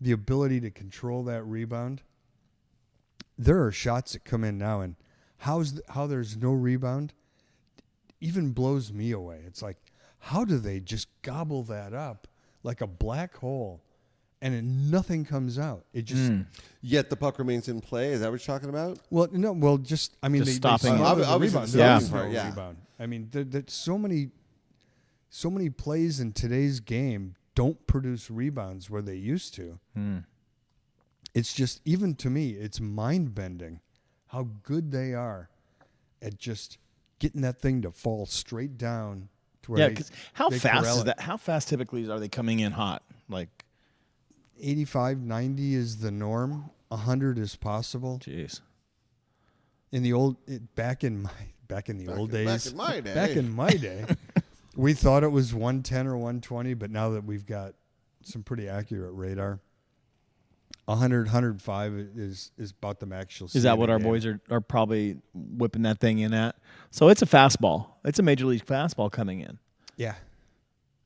The ability to control that rebound. There are shots that come in now, and how there's no rebound even blows me away. It's like, how do they just gobble that up like a black hole and nothing comes out? It just Yet the puck remains in play. Is that what you're talking about? well, no, well, just I mean, Just they stopping it. smother the Obviously rebound. the There stopping is no part, yeah. rebound. I mean, there's so many plays in today's game don't produce rebounds where they used to. It's just, even to me, it's mind bending how good they are at just getting that thing to fall straight down to where Because how they fast corral is it. that? How fast typically are they coming in hot? Like, 85, 90 is the norm. 100 is possible. jeez. In the old, back in the old days, Back in my day. we thought it was 110 or 120, but now that we've got some pretty accurate radar, 100, 105 is about the max you'll see. Is that in what a our game. boys are probably whipping that thing in at? So it's a fastball. It's a major league fastball coming in. Yeah.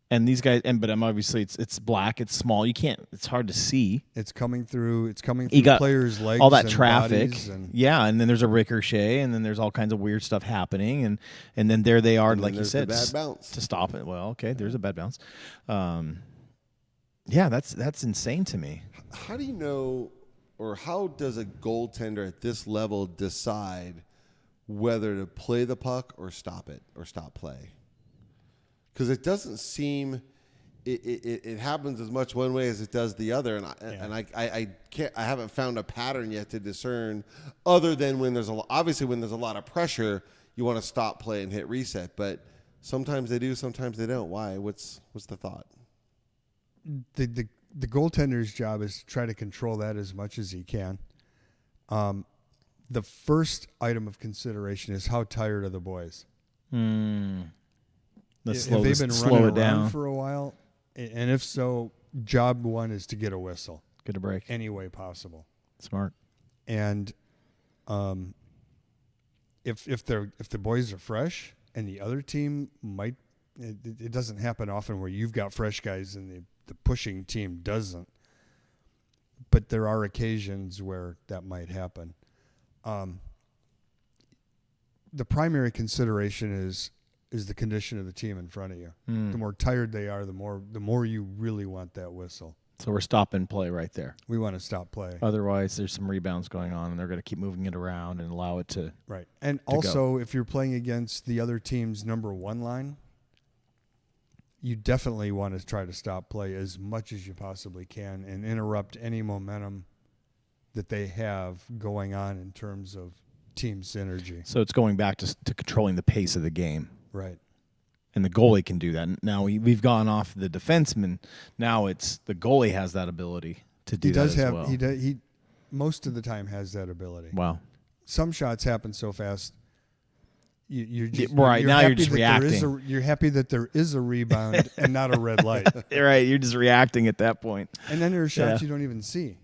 And these guys, but obviously it's black, it's small. You can't. It's hard to see. It's coming through You got players' legs, all that and traffic, bodies and and then there's a ricochet, and then there's all kinds of weird stuff happening, and then there they are, And like then you there's the said, bad bounce. to stop it. Well, okay, there's a bad bounce. Yeah, that's insane to me. How do you know, or how does a goaltender at this level decide whether to play the puck or stop it or stop play? Because it doesn't seem it happens as much one way as it does the other, and I haven't found a pattern yet to discern, other than when there's obviously when there's a lot of pressure, you want to stop play and hit reset, but sometimes they do, sometimes they don't. Why? What's the thought? the goaltender's job is to try to control that as much as he can. The first item of consideration is how tired are the boys. Let's If they've been slow running it down. around for a while, and if so, job one is to get a whistle Get a break. any way possible. Smart. And if the boys are fresh and the other team might, it doesn't happen often where you've got fresh guys and the pushing team doesn't. But there are occasions where that might happen. The primary consideration is the condition of the team in front of you. The more tired they are, the more you really want that whistle. So we're stopping play right there. We want to stop play. Otherwise, there's some rebounds going on, and they're going to keep moving it around and allow it to. Right. And also, if you're playing against the other team's number one line, you definitely want to try to stop play as much as you possibly can and interrupt any momentum that they have going on in terms of team synergy. So it's going back to controlling the pace of the game. Right. And the goalie can do that. Now we've gone off the defenseman. Now it's the goalie has that ability to do that as well. He most of the time has that ability. Wow. Some shots happen so fast. You're just you're just reacting. You're happy that there is a rebound and not a red light. Right. You're just reacting at that point. And then there are shots you don't even see.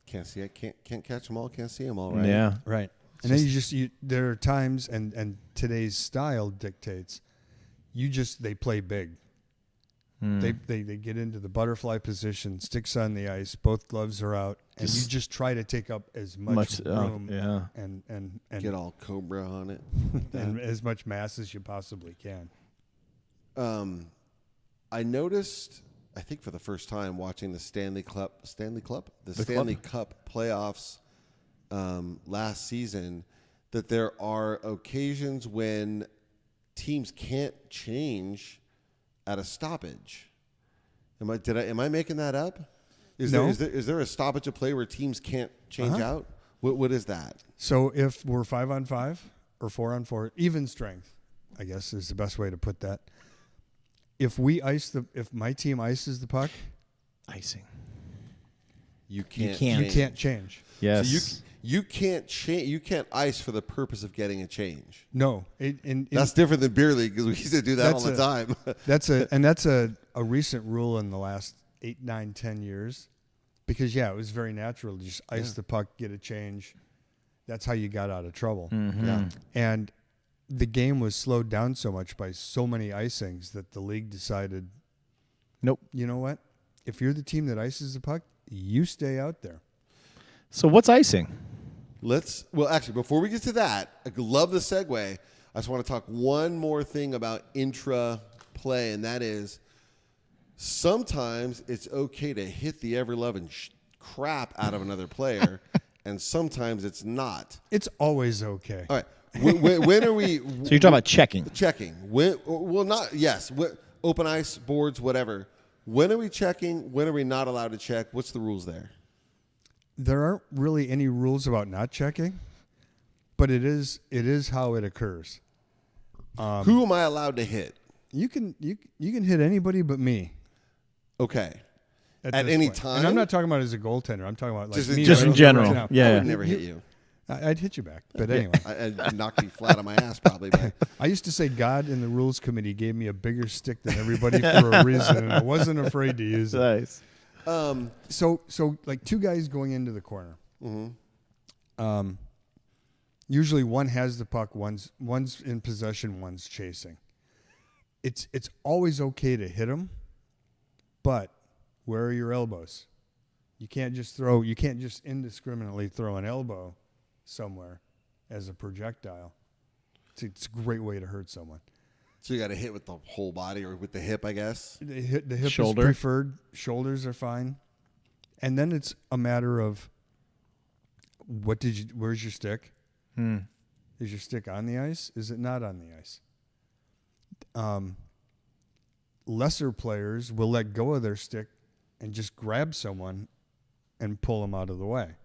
Can't see it. Can't catch them all. Can't see them all. Right. Yeah. Right. And then there are times, and today's style dictates, they play big. They get into the butterfly position, sticks on the ice, both gloves are out, and you just try to take up as much room and get all Cobra on it, and as much mass as you possibly can. I noticed, I think for the first time watching the Stanley Cup playoffs last season, that there are occasions when teams can't change at a stoppage. Am I making that up? Is there a stoppage of play where teams can't change out? What is that? So if we're 5-on-5 or 4-on-4, even strength, I guess is the best way to put that. If my team ices the puck, icing. You can't change. Yes. So you can't change. You can't ice for the purpose of getting a change. No, that's different than beer league because we used to do that all the time. That's a recent rule in the last 8, 9, 10 years, because it was very natural to just ice the puck, get a change. That's how you got out of trouble. Mm-hmm. Yeah, and the game was slowed down so much by so many icings that the league decided, nope. You know what? If you're the team that ices the puck, you stay out there. So what's icing? Actually, before we get to that, I love the segue. I just want to talk one more thing about intra play, and that is sometimes it's okay to hit the ever-loving crap out of another player, and sometimes it's not. It's always okay. All right. When are we? So you're talking about checking. Checking. Open ice, boards, whatever. When are we checking? When are we not allowed to check? What's the rules there? There aren't really any rules about not checking, but it is how it occurs. Who am I allowed to hit? You can hit anybody but me. Okay. At this any point. time? And I'm not talking about as a goaltender. I'm talking about like just in general. Right Yeah. I would never hit you. I'd hit you back. But anyway. I'd knock you flat on my ass probably. But. I used to say God in the rules committee gave me a bigger stick than everybody for a reason, and I wasn't afraid to use it. Nice. So like two guys going into the corner. Mm-hmm. Usually one has the puck, one's in possession, one's chasing. It's always okay to hit them, but where are your elbows? You can't just indiscriminately throw an elbow somewhere as a projectile. It's a great way to hurt someone. So you got to hit with the whole body or with the hip, I guess. The hip Shoulder. is preferred. Shoulders are fine, and then it's a matter of where's your stick? Is your stick on the ice? Is it not on the ice? Lesser players will let go of their stick and just grab someone and pull them out of the way.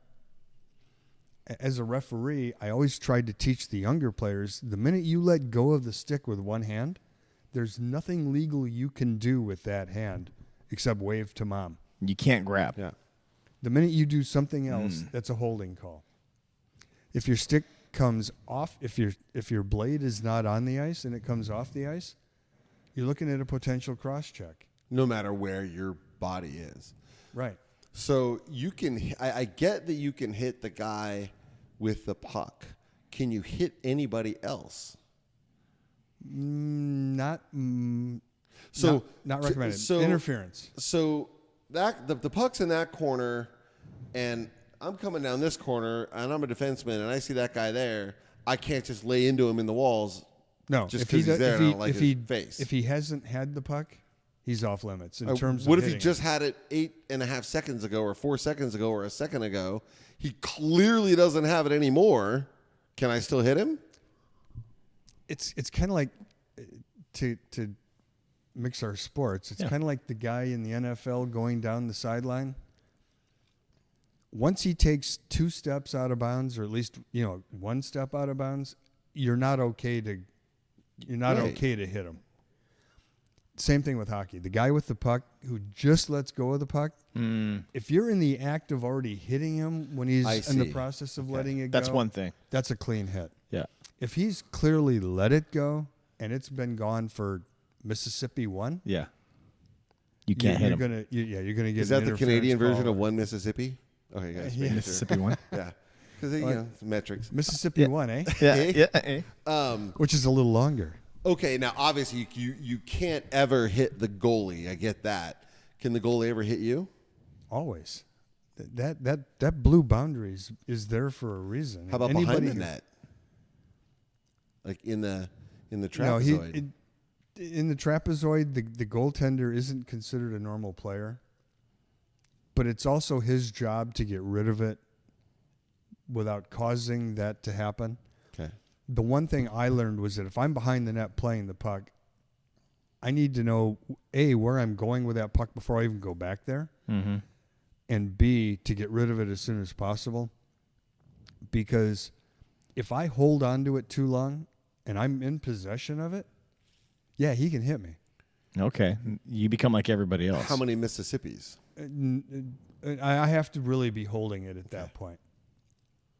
As a referee, I always tried to teach the younger players, the minute you let go of the stick with one hand, there's nothing legal you can do with that hand except wave to mom. You can't grab. Yeah. The minute you do something else, that's a holding call. If your stick comes off, if your blade is not on the ice and it comes off the ice, you're looking at a potential cross check. No matter where your body is. Right. So you can. I get that you can hit the guy with the puck. Can you hit anybody else? Not recommended. So interference. So that the puck's in that corner, and I'm coming down this corner, and I'm a defenseman, and I see that guy there. I can't just lay into him in the walls. No, just because he's there. And I don't like his face. If he hasn't had the puck, he's off limits in terms of. What if he just had it 8.5 seconds ago, or 4 seconds ago, or a second ago? He clearly doesn't have it anymore. Can I still hit him? It's kind of like to mix our sports. It's kind of like the guy in the NFL going down the sideline. once he takes 2 steps out of bounds, or at least 1 step out of bounds, you're not okay to hit him. Same thing with hockey. The guy with the puck who just lets go of the puck, if you're in the act of already hitting him when he's in the process of letting it go, That's one thing. That's a clean hit. Yeah. If he's clearly let it go and it's been gone for Mississippi 1, Yeah. You can't hit him. You're gonna get. Is that the Canadian version call. of 1 Mississippi? Okay, guys. Yeah. Mississippi 1. Yeah. Because, it's metrics. Mississippi 1, eh? Yeah. Which is a little longer. Okay, now, obviously, you can't ever hit the goalie. I get that. Can the goalie ever hit you? Always. That blue boundary is there for a reason. How about behind the net? Like in the trapezoid? No, in the trapezoid, the goaltender isn't considered a normal player, but it's also his job to get rid of it without causing that to happen. Okay. The one thing I learned was that if I'm behind the net playing the puck, I need to know, A, where I'm going with that puck before I even go back there, and B, to get rid of it as soon as possible. Because if I hold on to it too long and I'm in possession of it, yeah, he can hit me. Okay. You become like everybody else. How many Mississippis? I have to really be holding it at that point.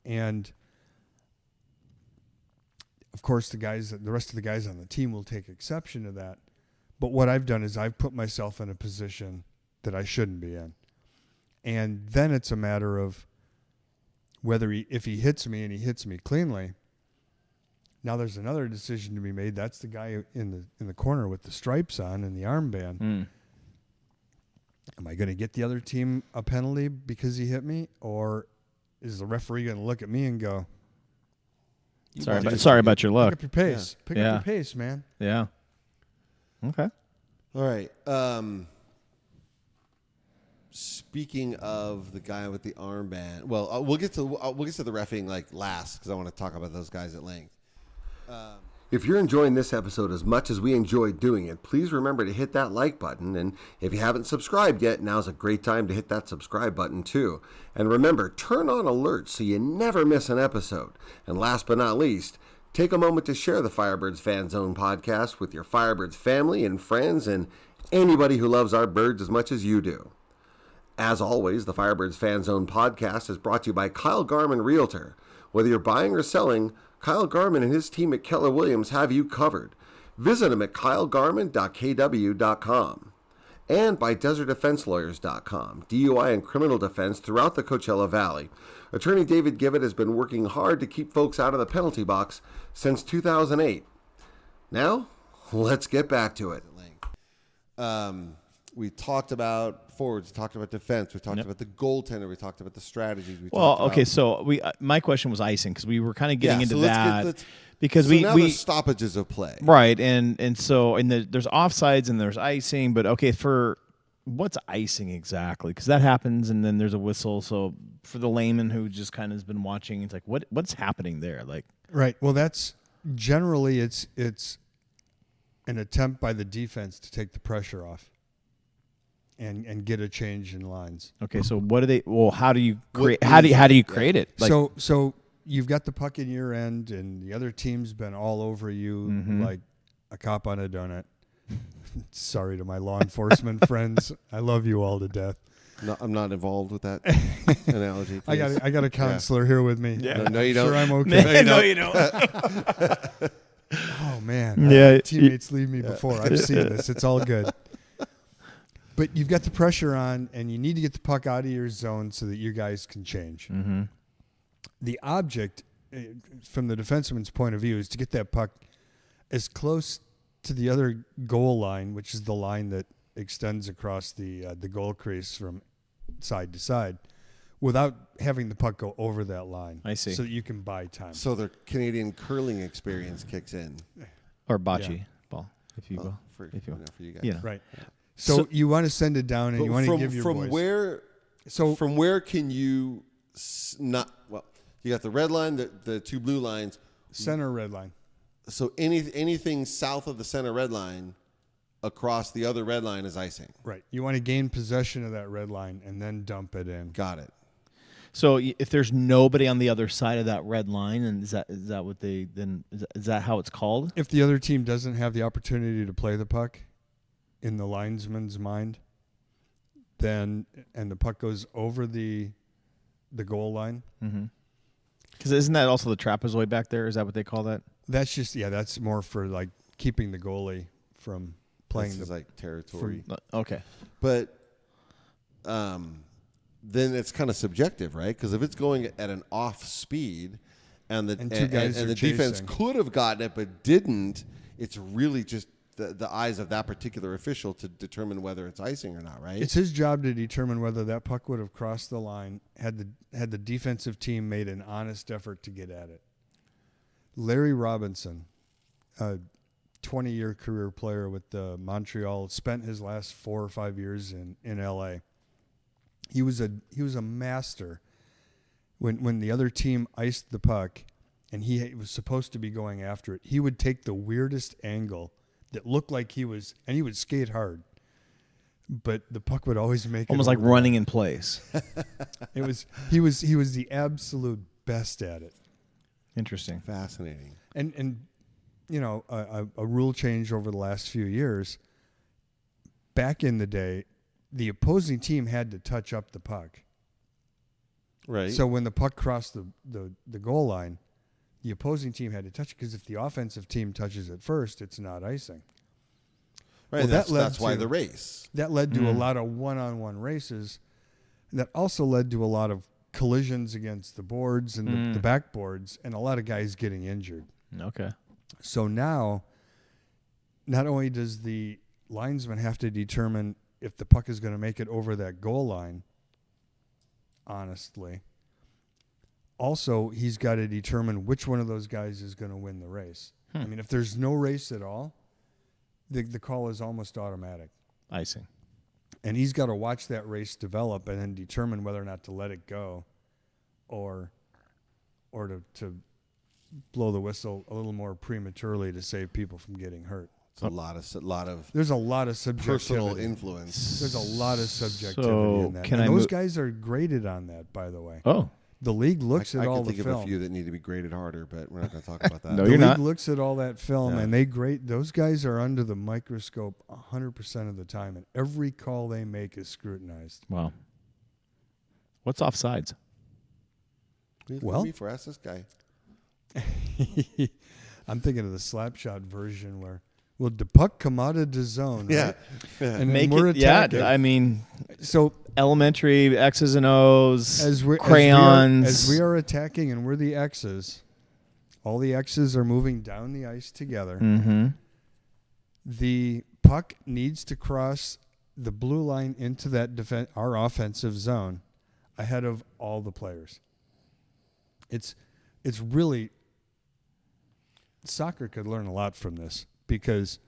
And of course, the rest of the guys on the team will take exception to that. But what I've done is I've put myself in a position that I shouldn't be in. And then it's a matter of whether if he hits me and he hits me cleanly. Now there's another decision to be made. That's the guy in the corner with the stripes on and the armband. Am I going to get the other team a penalty because he hit me, or is the referee going to look at me and go, Sorry about your luck. Pick up your pace. Yeah. Pick up your pace, man. Yeah. Okay. All right. Speaking of the guy with the armband, well, we'll get to the reffing like last because I want to talk about those guys at length. If you're enjoying this episode as much as we enjoyed doing it, please remember to hit that like button. And if you haven't subscribed yet, now's a great time to hit that subscribe button too. And remember, turn on alerts so you never miss an episode. And last but not least, take a moment to share the Firebirds Fan Zone podcast with your Firebirds family and friends and anybody who loves our birds as much as you do. As always, the Firebirds Fan Zone podcast is brought to you by Kyle Garman Realtor. Whether you're buying or selling, Kyle Garman and his team at Keller Williams have you covered. Visit him at kylegarman.kw.com. And by desertdefenselawyers.com, DUI and criminal defense throughout the Coachella Valley. Attorney David Gibbett has been working hard to keep folks out of the penalty box since 2008. Now, let's get back to it. We talked about forwards, we talked about defense, we talked about the goaltender, we talked about the strategies. So my question was icing because we were kind of getting into that because now there's stoppages of play, right? And there's offsides and there's icing, but okay, for what's icing exactly? Because that happens, and then there's a whistle. So for the layman who just kind of has been watching, it's like what's happening there? Like, right. Well, that's generally it's an attempt by the defense to take the pressure off. And get a change in lines. Okay, so what do they? Well, how do you create? How do you create it? Like, so you've got the puck in your end, and the other team's been all over you like a cop on a donut. Sorry to my law enforcement friends, I love you all to death. No, I'm not involved with that analogy. I got a counselor here with me. Yeah. No, you don't. Sure, I'm okay. No, you don't. Oh man, yeah, teammates leave me before. I've seen this. It's all good. But you've got the pressure on, and you need to get the puck out of your zone so that you guys can change. Mm-hmm. The object, from the defenseman's point of view, is to get that puck as close to the other goal line, which is the line that extends across the goal crease from side to side, without having the puck go over that line. I see. So that you can buy time. So the Canadian curling experience kicks in. Or bocce ball, if you will. For you guys. Yeah. Right. So you want to send it down, and you want to give your boys. From where can you not? Well, you got the red line, the two blue lines, center red line. So anything south of the center red line, across the other red line is icing. Right. You want to gain possession of that red line and then dump it in. Got it. So if there's nobody on the other side of that red line, and is that what they then is that how it's called? If the other team doesn't have the opportunity to play the puck in the linesman's mind, then and the puck goes over the goal line. Because isn't that also the trapezoid back there? Is that what they call that? That's just that's more for like keeping the goalie from playing This is like territory. Okay. But then it's kind of subjective, right? Because if it's going at an off speed and the two guys are the defense chasing. could have gotten it but didn't, it's really just the eyes of that particular official to determine whether it's icing or not, right? It's his job to determine whether that puck would have crossed the line had the defensive team made an honest effort to get at it. Larry Robinson, a 20-year career player with Montreal, spent his last 4 or 5 years in L.A. He was a master when the other team iced the puck and he was supposed to be going after it. He would take the weirdest angle that looked like he would skate hard, but the puck would always make Almost it like over. running in place. He was the absolute best at it. Interesting. Fascinating. And you know, a rule change over the last few years. Back in the day, the opposing team had to touch up the puck. Right. So when the puck crossed the goal line, the opposing team had to touch it because if the offensive team touches it first, it's not icing. Right. Well, That's why the race. That led to a lot of one-on-one races. That also led to a lot of collisions against the boards and the backboards and a lot of guys getting injured. Okay. So now, not only does the linesman have to determine if the puck is going to make it over that goal line, honestly, also he's got to determine which one of those guys is going to win the race. I mean, if there's no race at all, the call is almost automatic. Icing. And he's got to watch that race develop and then determine whether or not to let it go or to blow the whistle a little more prematurely to save people from getting hurt. It's a lot of There's a lot of subjectivity. personal influence. There's a lot of subjectivity So in that. can And I those mo- guys are graded on that, by the way. Oh. The league looks I at all can the think film. of a few that need to be graded harder, but we're not going to talk about that. No, The you're league not. looks at all that film, Yeah. and they grade. Those guys are under the microscope 100% of the time, and every call they make is scrutinized. Wow. What's offsides? Well- me for ask this guy. I'm thinking of the slap shot version where, well, the puck come out of the zone, Yeah. right? Yeah. And Make we're it. Yeah. attacking. I mean, So elementary X's and O's, as crayons. we are attacking and we're the X's, all the X's are moving down the ice together. Mm-hmm. The puck needs to cross the blue line into that our offensive zone ahead of all the players. It's really, soccer could learn a lot from this because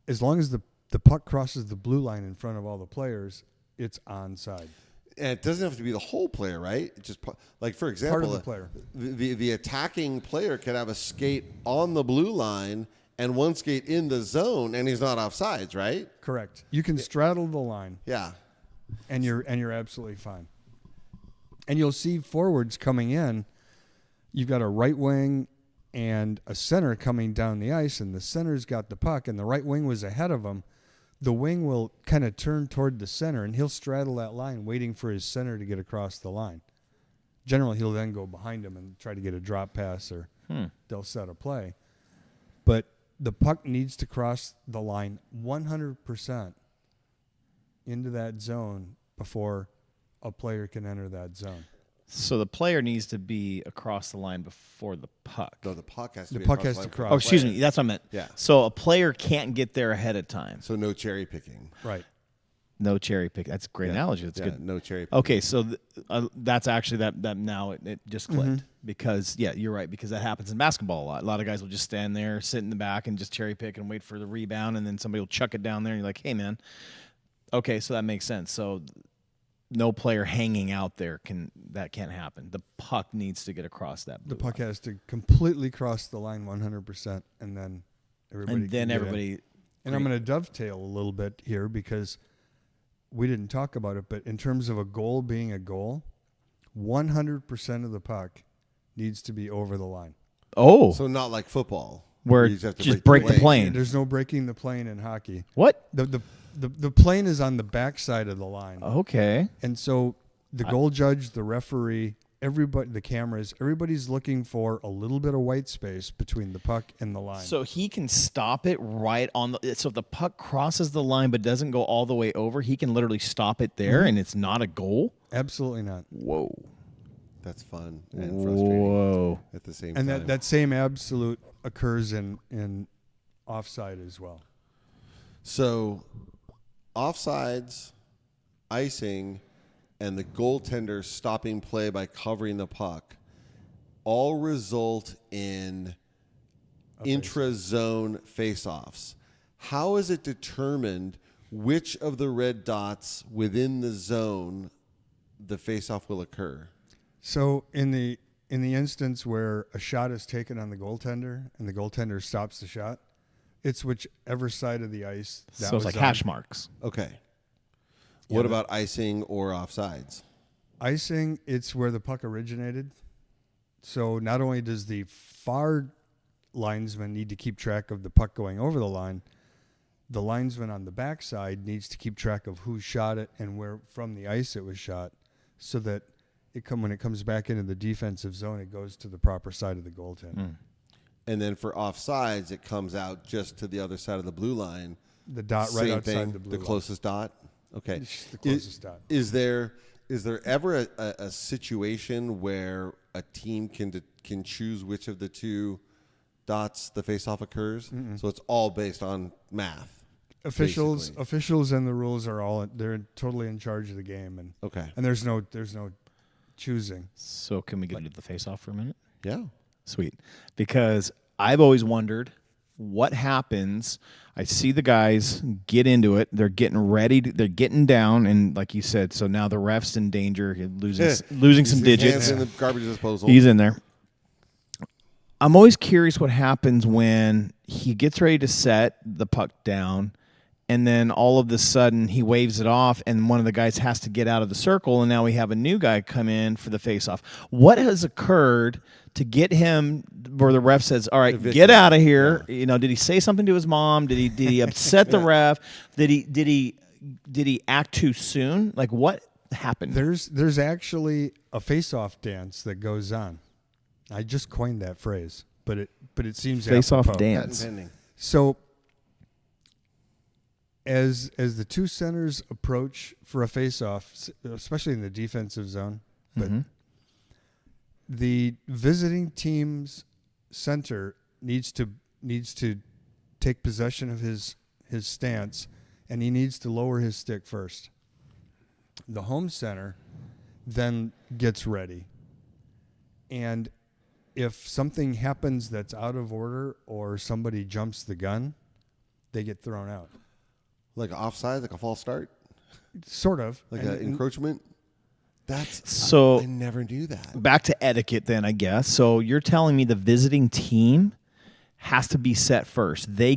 as long as the puck crosses the blue line in front of all the players, it's onside. And it doesn't have to be the whole player, right? It just like, for example, Part of the player. The attacking player could have a skate on the blue line and one skate in the zone, and he's not offsides, right? Correct. You can straddle the line. Yeah. And you're absolutely fine. And you'll see forwards coming in. You've got a right wing and a center coming down the ice, and the center's got the puck, and the right wing was ahead of him. The wing will kind of turn toward the center, and he'll straddle that line, waiting for his center to get across the line. Generally, he'll then go behind him and try to get a drop pass, or they'll set a play. But the puck needs to cross the line 100% into that zone before a player can enter that zone. So the player needs to be across the line before the puck. No, the puck has to The be puck across has the to line cross. for Oh, the excuse player. me. That's what I meant. Yeah. So a player can't get there ahead of time. So no cherry picking. Right. No cherry pick. That's a great analogy. That's good. No cherry picking. Okay, so that's actually that now it just clicked because you're right, because that happens in basketball a lot. A lot of guys will just stand there, sit in the back, and just cherry pick and wait for the rebound, and then somebody will chuck it down there, and you're like, hey man, okay, so that makes sense. So no player hanging out there can't happen. The puck needs to get across that blue The puck line. has to completely cross the line 100%, and then everybody. And then can get in. everybody. And I'm going to dovetail a little bit here because we didn't talk about it, but in terms of a goal being a goal, 100% of the puck needs to be over the line. Oh, So not like football, where you have to just break the plane. There's no breaking the plane in hockey. What? The plane is on the back side of the line. Okay. And so the goal judge, the referee, everybody, the cameras, everybody's looking for a little bit of white space between the puck and the line. So he can stop it right on the. So if the puck crosses the line but doesn't go all the way over, he can literally stop it there, and it's not a goal. Absolutely not. Whoa. That's fun and frustrating Whoa. at the same And time. that same absolute occurs in offside as well. So offsides, icing, and the goaltender stopping play by covering the puck all result in intra-zone face-offs. How is it determined which of the red dots within the zone the face-off will occur? So in the instance where a shot is taken on the goaltender and the goaltender stops the shot, it's whichever side of the ice that So it's was like on. hash marks. Okay. What about icing or offsides? Icing, it's where the puck originated. So not only does the far linesman need to keep track of the puck going over the line, the linesman on the backside needs to keep track of who shot it and where from the ice it was shot, so that when it comes back into the defensive zone, it goes to the proper side of the goaltender. And then for offsides, it comes out just to the other side of the blue line. The dot right Same outside thing, the blue the line. closest dot. Okay. It's the closest dot. Is there ever a situation where a team can choose which of the two dots the face-off occurs? So it's all based on math. Officials and the rules are they're totally in charge of the game, and Okay. and there's no choosing. So can we get into the face-off for a minute? Yeah. Sweet. Because I've always wondered what happens. I see the guys get into it. They're getting ready. They're getting down. And like you said, so now the ref's in danger, losing some His digits. hands in the garbage disposal. He's in there. I'm always curious what happens when he gets ready to set the puck down, and then all of a sudden he waves it off, and one of the guys has to get out of the circle, and now we have a new guy come in for the face-off. What has occurred to get him where the ref says, all right, Evicted. get out of here? Yeah. You know, did he say something to his mom? Did he upset the ref? Did he act too soon? Like, what happened? There's actually a face-off dance that goes on. I just coined that phrase, but it seems Face-off apropos. dance. Patent pending. So as the two centers approach for a face-off, especially in the defensive zone, but the visiting team's center needs to take possession of his stance, and he needs to lower his stick first. The home center then gets ready, and if something happens that's out of order or somebody jumps the gun, they get thrown out. Like offside, like a false start, Sort of. like an encroachment. That's So I never knew that. back to etiquette then, I guess. So you're telling me the visiting team has to be set first. They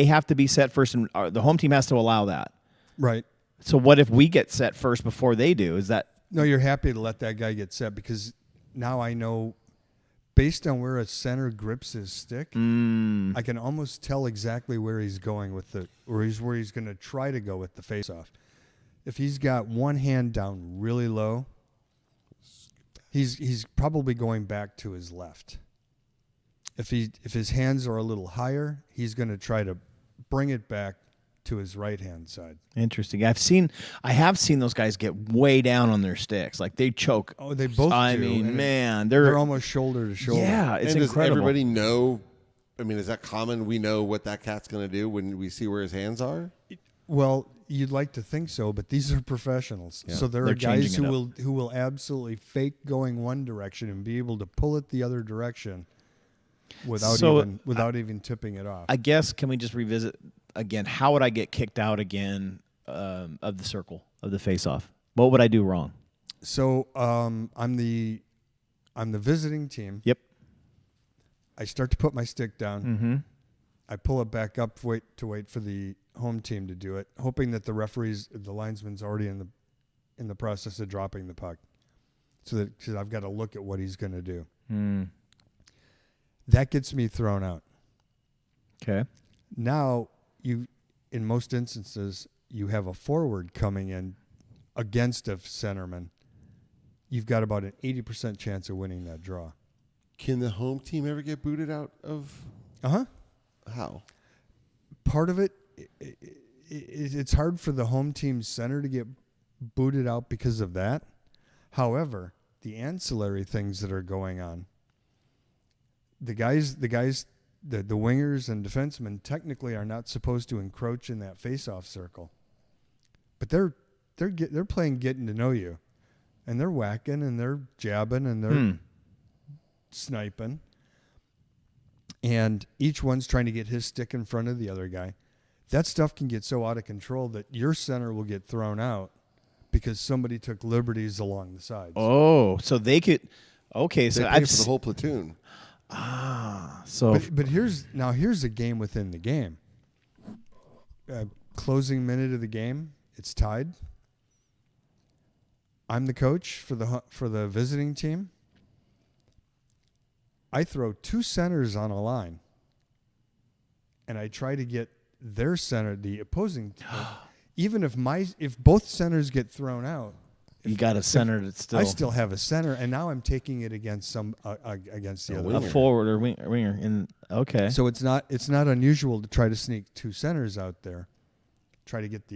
have to be set first, and the home team has to allow that. Right. So what if we get set first before they do? Is that No, you're happy to let that guy get set, because now I know, based on where a center grips his stick, I can almost tell exactly where he's going where he's going to try to go with the face-off. If he's got one hand down really low, he's probably going back to his left. If his hands are a little higher, he's going to try to bring it back to his right-hand side. interesting? I have seen those guys get way down on their sticks, like they choke. Oh, they both I do. mean, and man, they're almost shoulder to shoulder. yeah, it's And incredible. does everybody know? I mean, is that common? We know what that cat's going to do when we see where his hands are. Well, you'd like to think so, but these are professionals. Yeah. So there They're are guys changing who will absolutely fake going one direction and be able to pull it the other direction without even tipping it off. I guess, can we just revisit again? How would I get kicked out again of the circle of the face-off? What would I do wrong? So I'm the visiting team. Yep. I start to put my stick down. Mm-hmm. I pull it back up, wait for the home team to do it, hoping that the linesman's already in the process of dropping the puck. because I've got to look at what he's going to do. Hmm. That gets me thrown out. Okay. Now, in most instances, you have a forward coming in against a centerman. You've got about an 80% chance of winning that draw. Can the home team ever get booted out of? How? Part of it, it's hard for the home team center to get booted out because of that. However, the ancillary things that are going on, the wingers and defensemen technically are not supposed to encroach in that face-off circle, but they're playing getting to know you, and they're whacking and they're jabbing and they're sniping, and each one's trying to get his stick in front of the other guy. That stuff can get so out of control that your center will get thrown out because somebody took liberties along the sides. Oh, so they could. Okay, so They pay for the whole platoon. So But here's a game within the game. Closing minute of the game, it's tied. I'm the coach for the visiting team. I throw two centers on a line, and I try to get their center, the opposing team. Even if both centers get thrown out, you got a center that's still. I still have a center, and now I'm taking it against against the other. A forward or winger. Okay. So it's not unusual to try to sneak two centers out there. Try to get.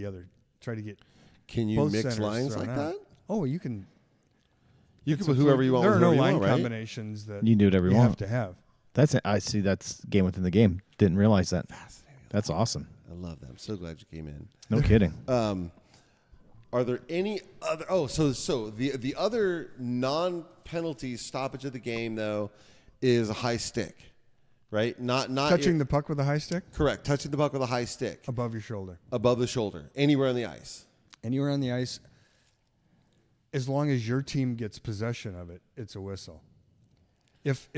Can you both mix centers lines thrown like out. that? Oh, you can. You can put whoever you want. There are no whoever you line want, right? combinations that You can do whatever you have want. to have. I see. That's game within the game. Didn't realize that. That's awesome. I love that. I'm so glad you came in. No kidding. Are there any other? Oh, so the other non-penalty stoppage of the game though is a high stick, right? Not Touching the puck with a high stick correct. Touching the puck with a high stick above your shoulder, above the shoulder, anywhere on the ice. anywhere on the ice. As long as your team gets possession of it, it's a whistle. If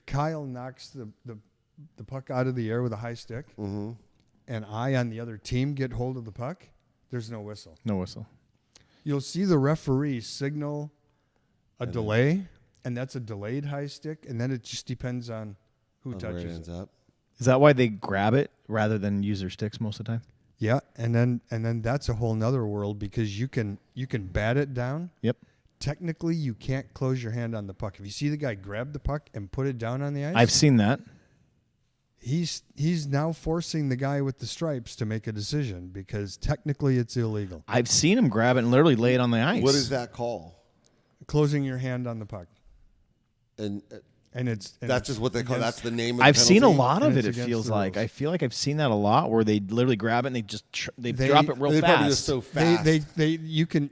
Kyle knocks the puck out of the air with a high stick, and I on the other team get hold of the puck, there's no whistle. No whistle. You'll see the referee signal a delay, and that's a delayed high stick, and then it just depends on who Where it touches ends it. up. Is that why they grab it rather than use their sticks most of the time? Yeah, and then that's a whole nother world because you can bat it down. Yep. Technically, you can't close your hand on the puck. If you see the guy grab the puck and put it down on the ice, I've seen that. he's now forcing the guy with the stripes to make a decision because technically it's illegal. I've seen him grab it and literally lay it on the ice. What is that call? Closing your hand on the puck, And that's just what they call. That's the name of the I've seen a penalty? lot of And it. it's It against feels the like rules. I feel like I've seen that a lot where they literally grab it and they just They- drop it real They probably do fast. so fast. you can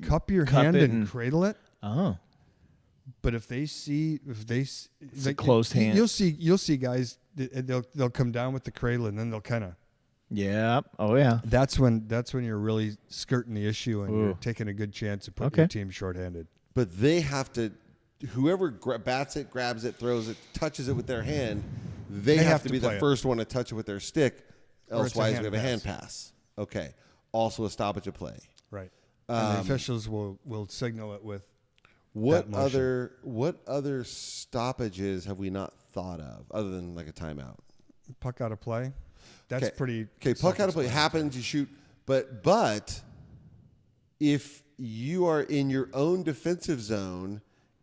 cup your Cup hand it and and- cradle it. Oh, But if they It's a closed hand. you'll see guys. They'll come down with the cradle and then they'll kind of. yeah. Oh, yeah. That's when you're really skirting the issue and you're Ooh. taking a good chance of putting Okay. your team shorthanded. But they have to. Whoever bats it, grabs it, throws it, touches it with their hand, they have to be play the it. first one to touch it with their stick. Or it's a Elsewise, we hand have a hand pass. pass. Okay. Also a stoppage of play. Right. And the officials will signal it with. What That motion. other stoppages have we not thought of other than like a timeout? Puck out of play. That's pretty. Okay, puck out of play happens, you shoot, but if you are in your own defensive zone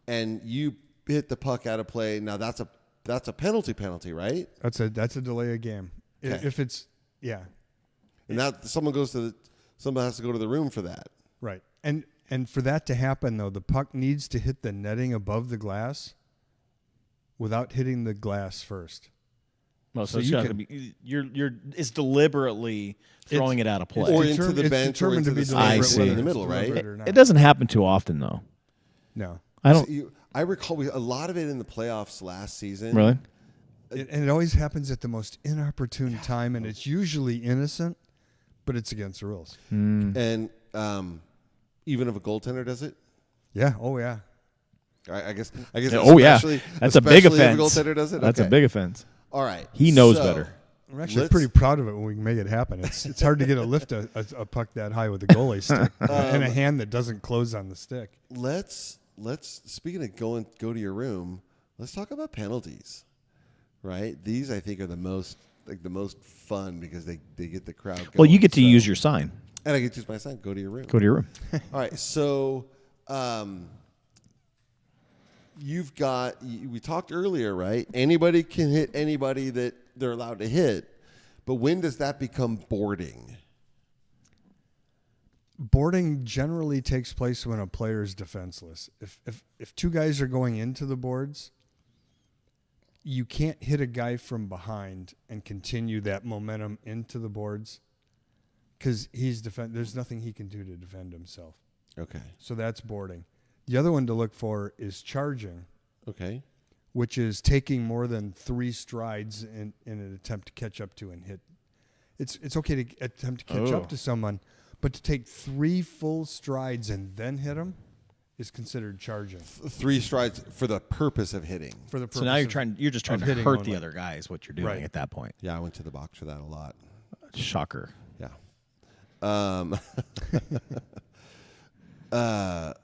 and you hit the puck out of play, now that's a penalty, right? That's a delay of game. Okay. If it's And that someone has to go to the room for that. right. And for that to happen though, the puck needs to hit the netting above the glass without hitting the glass first. Well, So it's you not can- gonna be. It's deliberately throwing it out of play. Or It's into the it's bench or determined into to be the deliberate, I whether see. it's In the middle, right? deliberate or not. It doesn't happen too often, though. No. I don't I recall a lot of it in the playoffs last season. really. And it always happens at the most inopportune time, and it's usually innocent, but it's against the rules. And even if a goaltender does it, Yeah. Oh, yeah. I guess. Oh yeah, especially- that's a big especially if offense. a goaltender does it. That's a Okay. big offense. All right. He knows So, better. I'm actually pretty proud of it when we can make it happen. It's hard to get a puck that high with a goalie stick and a hand that doesn't close on the stick. Let's speaking of go to your room, let's talk about penalties. Right? These I think are the most fun because they get the crowd going. Well, you get to use your sign. And I get to use my sign, go to your room. Go to your room. All right, so we talked earlier, right? Anybody can hit anybody that they're allowed to hit, but when does that become boarding? Boarding generally takes place when a player is defenseless. If two guys are going into the boards, you can't hit a guy from behind and continue that momentum into the boards because there's nothing he can do to defend himself. Okay. So that's boarding. The other one to look for is charging. Okay. Which is taking more than 3 strides in an attempt to catch up to and hit. It's okay to attempt to catch up to someone, but to take 3 full strides and then hit them is considered charging. 3 strides for the purpose of hitting. For the purpose So now you're just trying to hurt the other guy is what you're doing at that point. Yeah, I went to the box for that a lot. Shocker. Yeah. I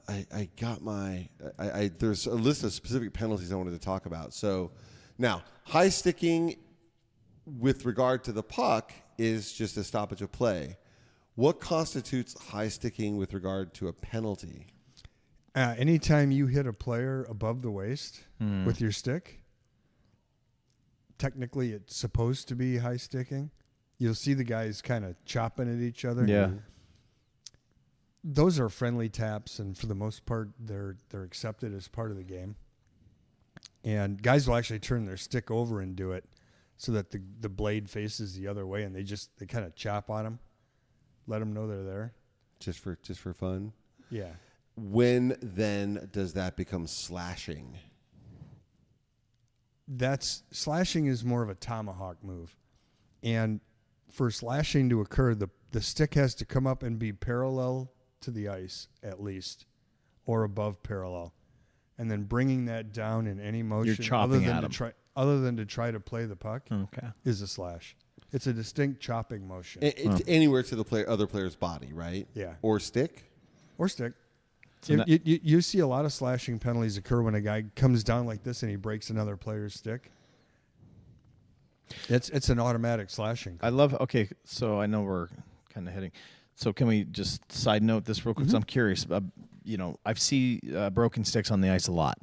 got my. There's a list of specific penalties I wanted to talk about. So now, high sticking with regard to the puck is just a stoppage of play. What constitutes high sticking with regard to a penalty? Anytime you hit a player above the waist with your stick, technically it's supposed to be high sticking. You'll see the guys kind of chopping at each other. Yeah. Those are friendly taps, and for the most part, they're accepted as part of the game. And guys will actually turn their stick over and do it so that the blade faces the other way, and they kind of chop on them, let them know they're there. Just for fun? Yeah. When then does that become slashing? Slashing is more of a tomahawk move. And for slashing to occur, the stick has to come up and be parallel to the ice at least, or above parallel. And then bringing that down in any motion You're chopping at him. Other than to try to play the puck is a slash. It's a distinct chopping motion. Anywhere to the other player's body, right? Yeah. Or stick? Or stick. So You see a lot of slashing penalties occur when a guy comes down like this and he breaks another player's stick. It's an automatic slashing. I love. Okay, so I know we're kind of hitting. So can we just side note this real quick? 'Cause I'm curious. I've seen broken sticks on the ice a lot,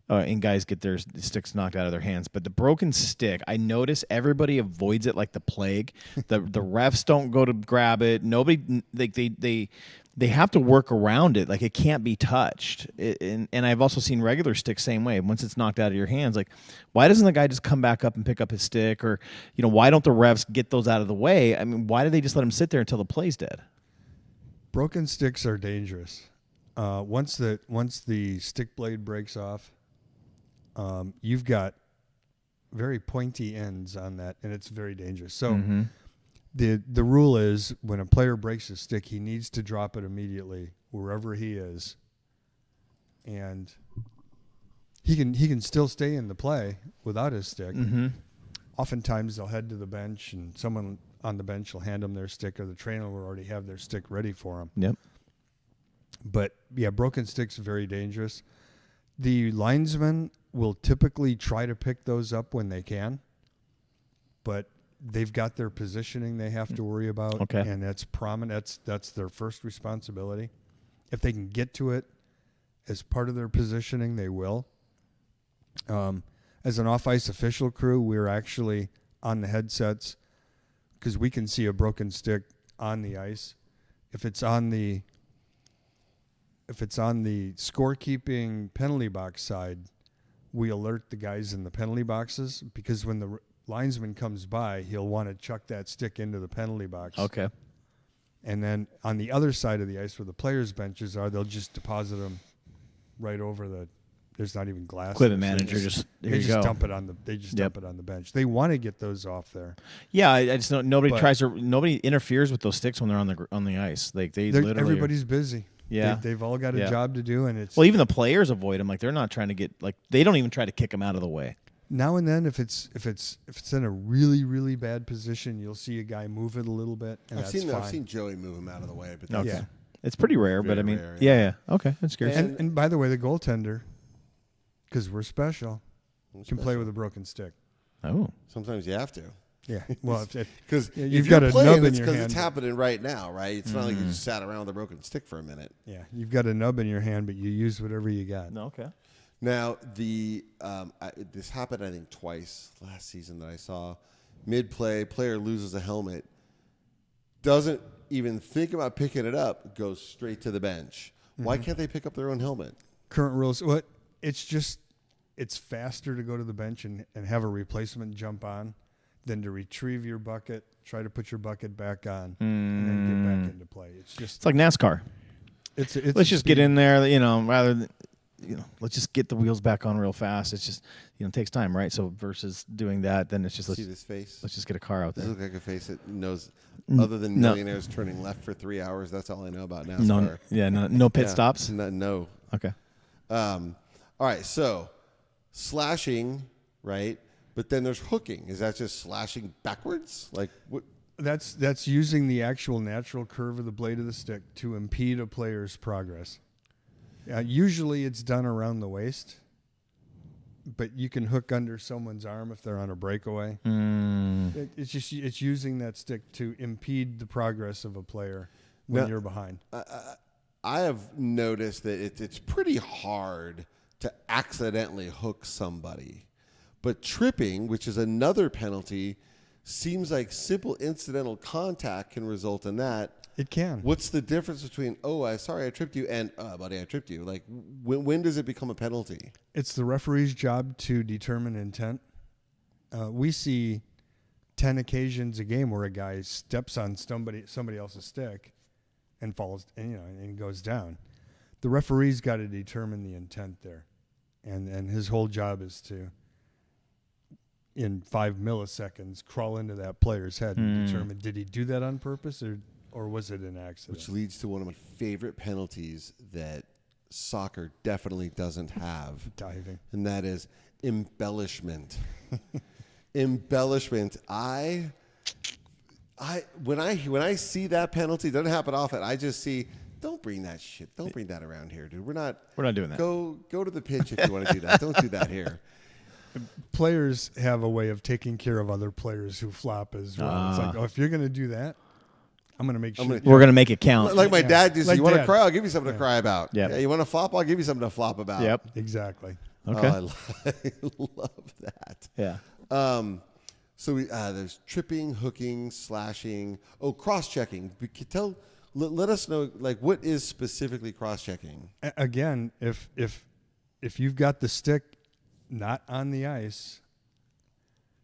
and guys get their sticks knocked out of their hands. But the broken stick, I notice everybody avoids it like the plague. The refs don't go to grab it. Nobody they have to work around it. Like it can't be touched. And I've also seen regular sticks same way. Once it's knocked out of your hands, like why doesn't the guy just come back up and pick up his stick? Or why don't the refs get those out of the way? I mean, why do they just let him sit there until the play's dead? Broken sticks are dangerous. Once the stick blade breaks off, you've got very pointy ends on that, and it's very dangerous. So the rule is when a player breaks his stick, he needs to drop it immediately wherever he is, and he can still stay in the play without his stick. Oftentimes they'll head to the bench, and someone on the bench will hand them their stick, or the trainer will already have their stick ready for them. Yep. But yeah, broken sticks are very dangerous. The linesmen will typically try to pick those up when they can, but they've got their positioning they have to worry about. Okay. And that's prominent. That's their first responsibility. If they can get to it as part of their positioning, they will. As an off-ice official crew, we're actually on the headsets because we can see a broken stick on the ice. If it's on the scorekeeping penalty box side, we alert the guys in the penalty boxes because when the linesman comes by, he'll want to chuck that stick into the penalty box. Okay. And then on the other side of the ice where the players' benches are, they'll just deposit them right over the. There's not even glass. Equipment manager They just dump it on the bench. They want to get those off there. Yeah, I just know nobody interferes with those sticks when they're on the ice. Like they literally everybody's busy. Yeah, they've all got a job to do, and it's even the players avoid them. Like they're not trying to get they don't even try to kick them out of the way. Now and then, if it's in a really, really bad position, you'll see a guy move it a little bit, and I've seen Joey move him out of the way, but Okay. that's, It's pretty rare, but I mean, rare, yeah. Okay, that's good. And by the way, the goaltender, because we're special, can play with a broken stick. Oh. Sometimes you have to. Yeah. Well, Because you've got a nub in your hand. It's happening right now, right? It's not like you just sat around with a broken stick for a minute. Yeah, you've got a nub in your hand, but you use whatever you got. No, okay. Now, this happened, I think, twice last season that I saw. Mid-play, player loses a helmet, doesn't even think about picking it up, goes straight to the bench. Why can't they pick up their own helmet? Current rules, it's faster to go to the bench and have a replacement jump on than to retrieve your bucket, try to put your bucket back on, and then get back into play. It's like NASCAR. Let's just get in there, rather than, let's just get the wheels back on real fast. It's just, it takes time, right? So versus doing that, then it's just See this face? let's just get a car out Does there. it look like a face that knows, other than millionaires turning left for 3 hours? That's all I know about NASCAR. No pit Yeah. stops. No. Okay. All right, so slashing, right? But then there's hooking. Is that just slashing backwards? Like what? That's using the actual natural curve of the blade of the stick to impede a player's progress. Usually it's done around the waist, but you can hook under someone's arm if they're on a breakaway. It's using that stick to impede the progress of a player when you're behind. I have noticed that it's pretty hard to accidentally hook somebody. But tripping, which is another penalty, seems like simple incidental contact can result in that. It can. What's the difference between, sorry, I tripped you, and, buddy, I tripped you? Like, when does it become a penalty? It's the referee's job to determine intent. We see 10 occasions a game where a guy steps on somebody else's stick and falls, and goes down. The referee's got to determine the intent there, and his whole job is to, in 5 milliseconds, crawl into that player's head and determine, did he do that on purpose or was it an accident? Which leads to one of my favorite penalties that soccer definitely doesn't have. Diving. And that is embellishment. Embellishment. When I see that penalty, it doesn't happen often. I just see, don't bring that shit. Don't bring that around here, dude. We're not doing that. Go to the pitch if you want to do that. Don't do that here. Players have a way of taking care of other players who flop as well. It's like, if you're going to do that, I'm going to make sure. We're going to make it count. Like my dad used to say, Like you want to Dad. cry? I'll give you something to cry about. Yep. Yeah, you want to flop? I'll give you something to flop about. Yep. Exactly. Okay. Oh, I love that. Yeah. So there's tripping, hooking, slashing. Oh, cross-checking. Let us know, like, what is specifically cross-checking? Again, if you've got the stick not on the ice,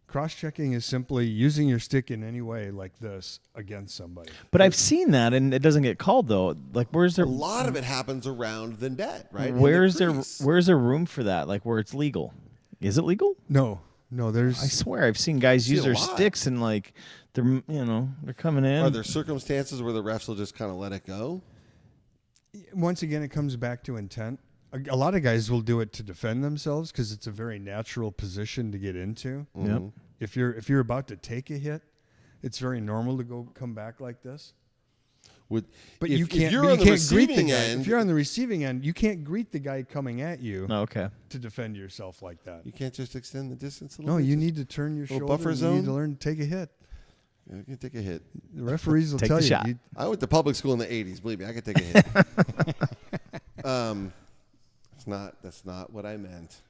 cross-checking is simply using your stick in any way like this against somebody. But I've seen that, and it doesn't get called though. Like, where's there? A lot of it happens around the net, right? Where's there room for that? Like, where it's legal? Is it legal? No, there's. I swear, I've seen guys use a their lot. sticks and like they're they're coming in. Are there circumstances where the refs will just kind of let it go? Once again, it comes back to intent. A lot of guys will do it to defend themselves because it's a very natural position to get into. Yep. If you're about to take a hit, it's very normal to come back like this. But you can't. If you're but on you the can't greet the receiving guy. end, If you're on the receiving end, you can't greet the guy coming at you Oh, okay. to defend yourself like that. you can't just extend the distance a little No, bit. you Just- need to turn your shoulder. buffer You zone? need to learn to take a hit. You can take a hit. The referees will Take tell the you. shot. I went to public school in the 80s. Believe me, I could take a hit. That's not what I meant.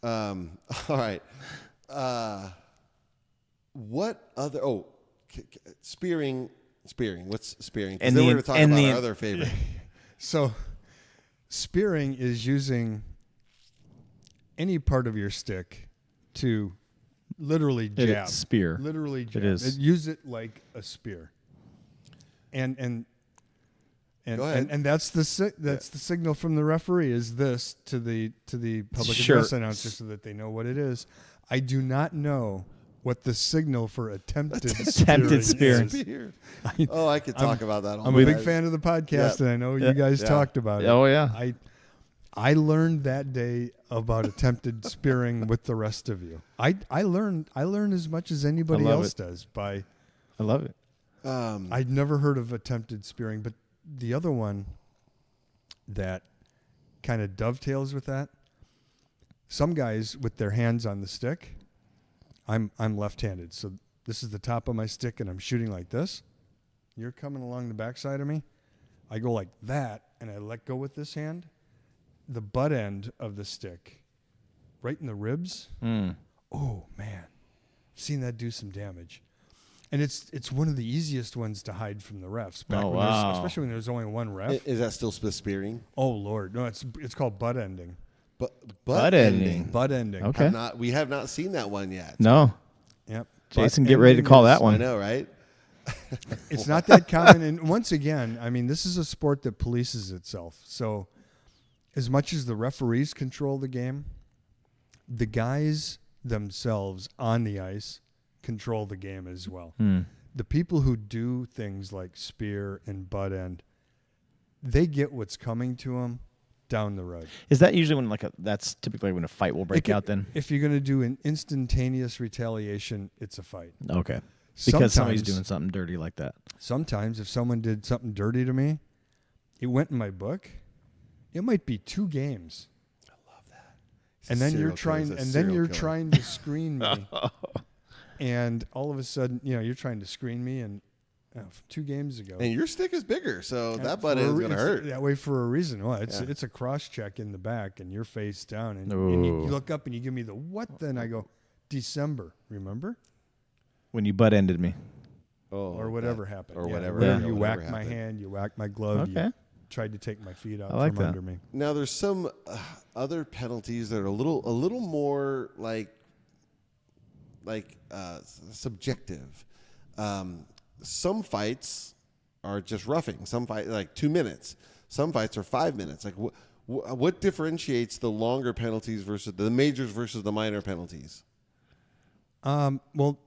All right. What other? Oh, spearing. What's spearing? 'Cause And then the- we're going to talk and about the- our other favorite. So, spearing is using any part of your stick to literally jab. It's spear. Literally jab. It is. Use it like a spear. And Go ahead. and that's the signal from the referee is this to the public Sure. address announcer so that they know what it is. I do not know what the signal for attempted spearing is. Spear. Oh, I could talk about that all I'm a day. big fan of the podcast, Yeah. and I know you guys Yeah. talked about it. Oh, yeah. I learned that day about attempted spearing with the rest of you. I learned as much as anybody else does by. I love it. I'd never heard of attempted spearing, but the other one that kind of dovetails with that. Some guys with their hands on the stick. I'm left-handed, so this is the top of my stick, and I'm shooting like this. You're coming along the backside of me. I go like that, and I let go with this hand. The butt end of the stick, right in the ribs. Oh man, I've seen that do some damage, and it's one of the easiest ones to hide from the refs. Especially when there's only one ref. Is that still spearing? Oh Lord, no! It's called butt ending. Butt ending. Butt ending. Okay. We have not seen that one yet. No. Yep. Jason, get ready to call that one. I know, right? It's not that common, and once again, I mean, this is a sport that polices itself. So, as much as the referees control the game, the guys themselves on the ice control the game as well. The people who do things like spear and butt end, they get what's coming to them down the road. Is that usually when that's typically when a fight will break out then? If you're going to do an instantaneous retaliation, it's a fight. Okay. Because somebody's doing something dirty like that. Sometimes if someone did something dirty to me, it went in my book. It might be 2 games. I love that. And then you're trying to screen me. And all of a sudden, you're trying to screen me, and 2 games ago. And your stick is bigger, so that butt end is going to hurt. That way for a reason. Well, it's a cross check in the back, and you're face down, and you look up and you give me the what? Then I go, December. Remember? When you butt ended me. Or whatever happened. Or whatever. Where you whacked my hand, you whacked my glove. Okay. You tried to take my feet out like from that. under me. Now there's some other penalties that are a little more subjective. Some fights are just roughing. Some fight like 2 minutes. Some fights are 5 minutes. Like what differentiates the longer penalties versus the majors versus the minor penalties? Well,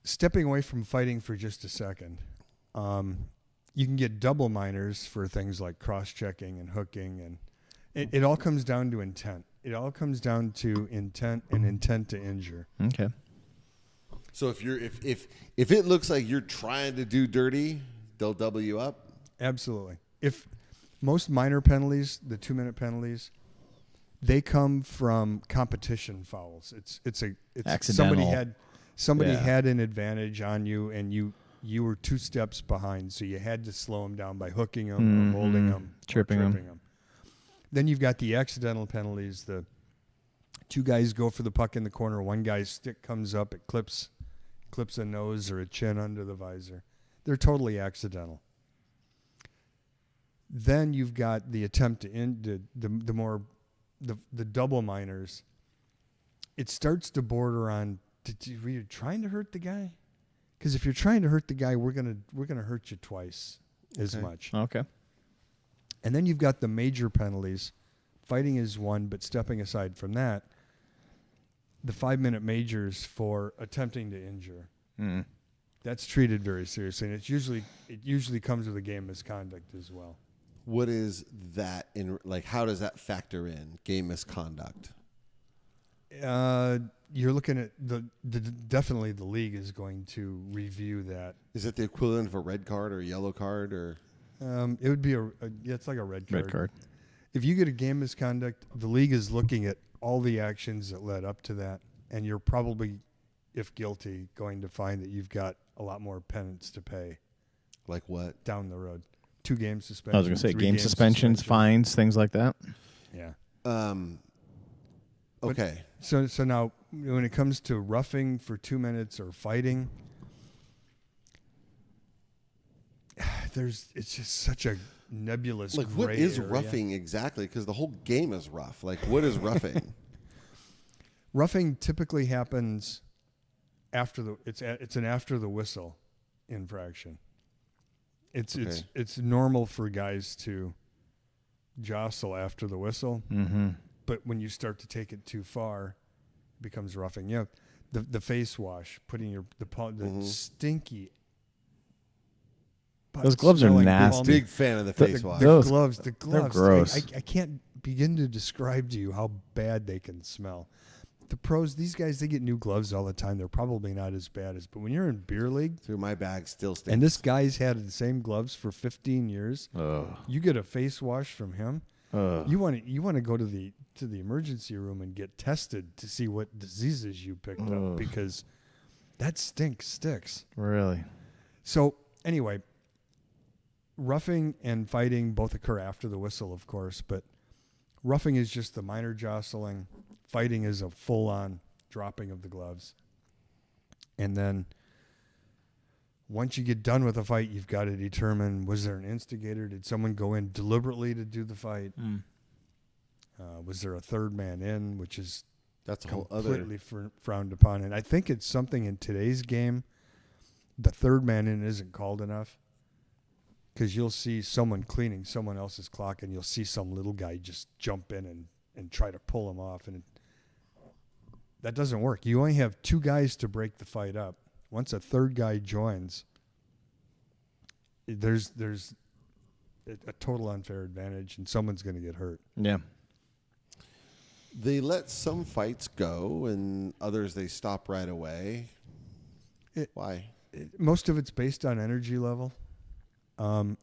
stepping away from fighting for just a second, you can get double minors for things like cross-checking and hooking, and it all comes down to intent. It all comes down to intent and intent to injure. Okay. So if it looks like you're trying to do dirty, they'll double you up? Absolutely. If most minor penalties, the 2-minute penalties, they come from competition fouls. It's accidental. Somebody had an advantage on you, and you were 2 steps behind, so you had to slow them down by hooking them or holding them, tripping them. Then you've got the accidental penalties. The 2 guys go for the puck in the corner. One guy's stick comes up, it clips a nose or a chin under the visor. They're totally accidental. Then you've got the attempt to end the double minors. It starts to border on, were you trying to hurt the guy? Because if you're trying to hurt the guy, we're gonna hurt you twice as much. Okay. And then you've got the major penalties. Fighting is one, but stepping aside from that, the 5-minute majors for attempting to injure. That's treated very seriously, and it usually comes with a game misconduct as well. What is that how does that factor in game misconduct? You're looking at definitely the league is going to review that. Is it the equivalent of a red card or a yellow card or? It would be it's like a red card. Red card. If you get a game misconduct, the league is looking at all the actions that led up to that, and you're probably, if guilty, going to find that you've got a lot more penance to pay. Like what? Down the road. 2 game suspensions. I was going to say game suspensions, fines, things like that. Yeah. Okay. So now, when it comes to roughing for 2 minutes or fighting, it's just such a nebulous gray what is area. roughing exactly? Because the whole game is rough. Like, what is roughing? Roughing typically happens after it's an after the whistle infraction. It's normal for guys to jostle after the whistle, but when you start to take it too far, it becomes roughing. the face wash, putting the stinky Those gloves are smelling nasty. balmy. Big fan of the face wash. The Those- gloves. they're gross. I can't begin to describe to you how bad they can smell. The pros, these guys, they get new gloves all the time. They're probably not as bad as, but when you're in beer league, Through my bag still stinks. and this guy's had the same gloves for 15 years, you get a face wash from him. You want to go to the emergency room and get tested to see what diseases you picked up, because that sticks. Really? So anyway, roughing and fighting both occur after the whistle, of course, but roughing is just the minor jostling. Fighting is a full-on dropping of the gloves. And then once you get done with a fight, you've got to determine, was there an instigator? Did someone go in deliberately to do the fight? Was there a third man in, which is That's a whole completely frowned upon? And I think it's something in today's game, the third man in isn't called enough, because you'll see someone cleaning someone else's clock, and you'll see some little guy just jump in and try to pull him off, and that doesn't work. You only have two guys to break the fight up. Once a third guy joins, there's a total unfair advantage, and someone's going to get hurt. Yeah. They let some fights go, and others they stop right away. Why? Most of it's based on energy level.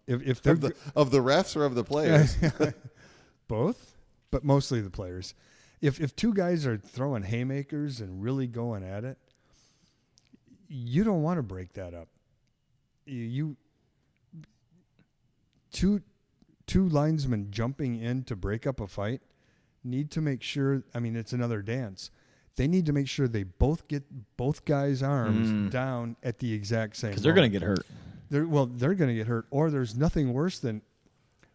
If they're Of the refs or of the players? both, but mostly the players. If two guys are throwing haymakers and really going at it, you don't want to break that up. Two linesmen jumping in to break up a fight need to make sure, I mean, it's another dance. They need to make sure they both get both guys' arms down at the exact same Because they're going to get hurt. They're going to get hurt, or there's nothing worse than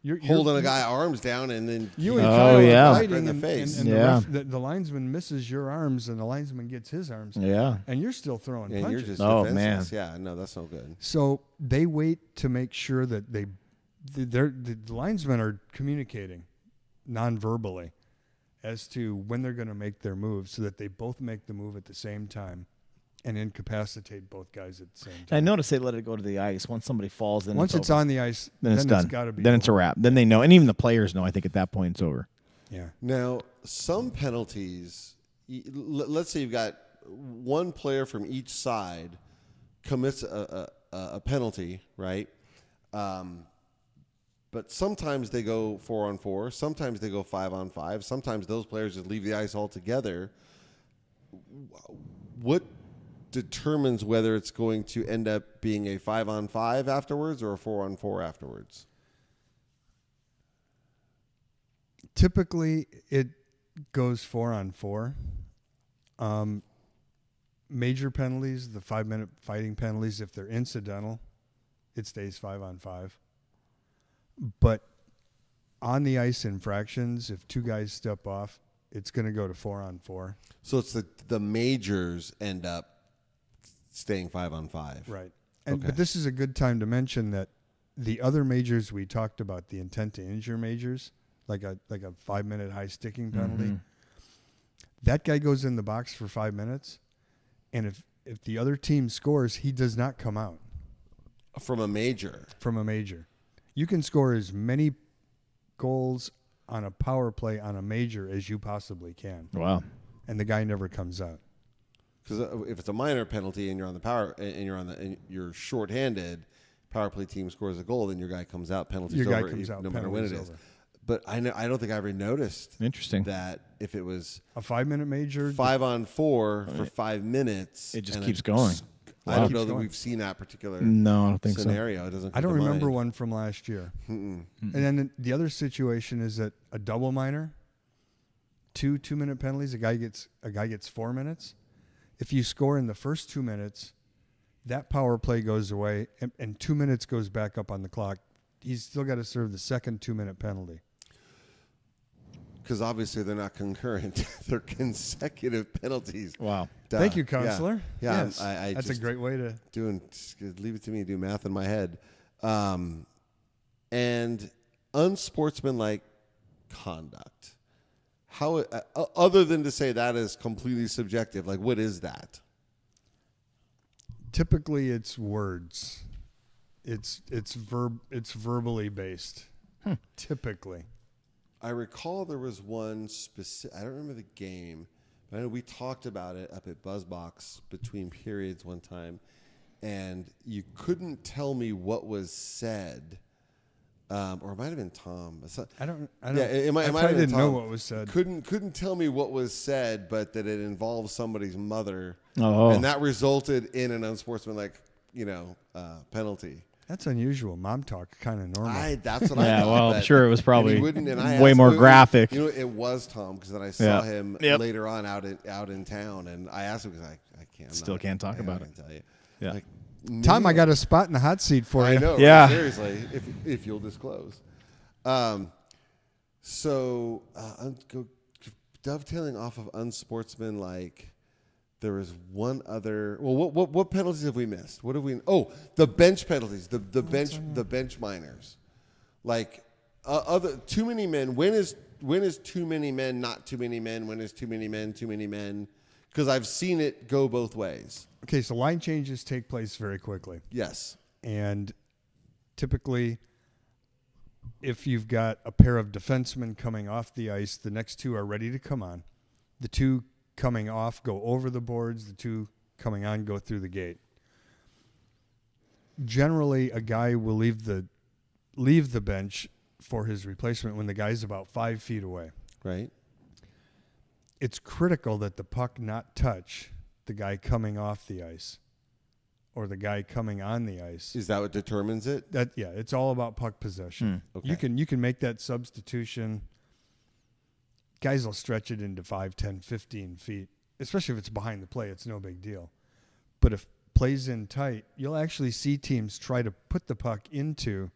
you're Holding a guy arms down and then you and Oh, Kyle are yeah. fighting in the and face. Yeah. the linesman misses your arms and the linesman gets his arms. Yeah. And you're still throwing and punches. you're just Oh, defenseless. man. Yeah, no, that's no good. So they wait to make sure that the linesmen are communicating non-verbally as to when they're going to make their move, so that they both make the move at the same time and incapacitate both guys at the same time. I noticed they let it go to the ice. Once somebody falls, then Once it's over. on the ice, then it's done. gotta be then it's a over. wrap. Then they know, and even the players know. I think at that point it's over. Yeah. Now, some penalties, let's say you've got one player from each side commits a penalty, right? But sometimes they go 4-on-4. Sometimes they go 5-on-5. Sometimes those players just leave the ice altogether. What determines whether it's going to end up being a 5-on-5 afterwards or a 4-on-4 afterwards? Typically, it goes 4-on-4. Major penalties, the 5-minute fighting penalties, if they're incidental, it stays 5-on-5. But on the ice infractions, if two guys step off, it's going to go to 4-on-4. So it's the majors end up staying 5-on-5. Right. And Okay. But this is a good time to mention that the other majors we talked about, the intent to injure majors, like a 5-minute high sticking penalty, that guy goes in the box for 5 minutes, and if the other team scores, he does not come out From a major. from a major. You can score as many goals on a power play on a major as you possibly can, Wow. and the guy never comes out. Because if it's a minor penalty and you're on the power and you're shorthanded, power play team scores a goal, then your guy comes out. Penalty's Your guy over, comes out, no matter when it penalty's is. over. But I don't think I ever noticed Interesting. that if it was A 5-minute major, 5-on-4 for 5 minutes, It just and keeps going. I don't Keeps know that going. we've seen that particular No, I don't think scenario. It doesn't. I don't come to remember mind. one from last year. And then the other situation is that a double minor, 2-minute penalties, a guy gets 4 minutes. If you score in the first 2 minutes, that power play goes away, and 2 minutes goes back up on the clock. He's still got to serve the second 2-minute penalty. Because obviously they're not concurrent; they're consecutive penalties. Wow. Duh. Thank you, Yeah. counselor. Yeah, Yes. I That's a just great way to. leave it to me. Do math in my head, and unsportsmanlike conduct. How other than to say that is completely subjective? Like, what is that? Typically, it's words. It's verbally based, typically. I recall there was one specific. I don't remember the game, but I know we talked about it up at Buzzbox between periods one time, and you couldn't tell me what was said, or it might have been Tom. I don't. Yeah, it might I have been didn't know Tom. what was said. Couldn't tell me what was said, but that it involved somebody's mother, Oh. and that resulted in an unsportsmanlike, penalty. That's unusual. Mom talk, kind of normal. That's what I Yeah, thought. well, I'm but- sure it was and probably he wouldn't, and I way asked- more graphic. It was Tom because then I saw him Yep. later on out in town, and I asked him because I can't. Still can't talk about it. Tell you. Yeah. Like, Tom, I man, got a spot in the hot seat for I you. know. Yeah. Right? Seriously, if you'll disclose. So dovetailing off of unsportsmanlike. There was one other. Well, what penalties have we missed? What have we? Oh, the bench penalties. The bench minors. Like other too many men. When is too many men? Not too many men. When is too many men? Too many men? Because I've seen it go both ways. Okay, so line changes take place very quickly. Yes. And typically, if you've got a pair of defensemen coming off the ice, the next two are ready to come on. The two coming off go over the boards. The two coming on go through the gate. Generally, a guy will leave the bench for his replacement when the guy's about 5 feet away. Right. It's critical that the puck not touch the guy coming off the ice or the guy coming on the ice. Is that what determines it? It's all about puck possession. Okay. You can make that substitution. Guys will stretch it into 5, 10, 15 feet, especially if it's behind the play. It's no big deal. But if plays in tight, you'll actually see teams try to put the puck into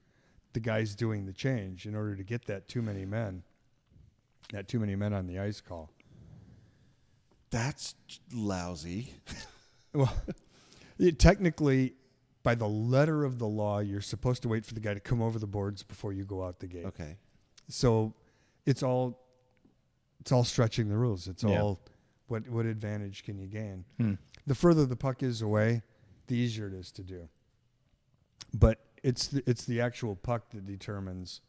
the guys doing the change in order to get that too many men on the ice call. That's lousy. Well, technically, by the letter of the law, you're supposed to wait for the guy to come over the boards before you go out the gate. Okay. So it's all stretching the rules. It's all what advantage can you gain? The further the puck is away, the easier it is to do. But it's the actual puck that determines,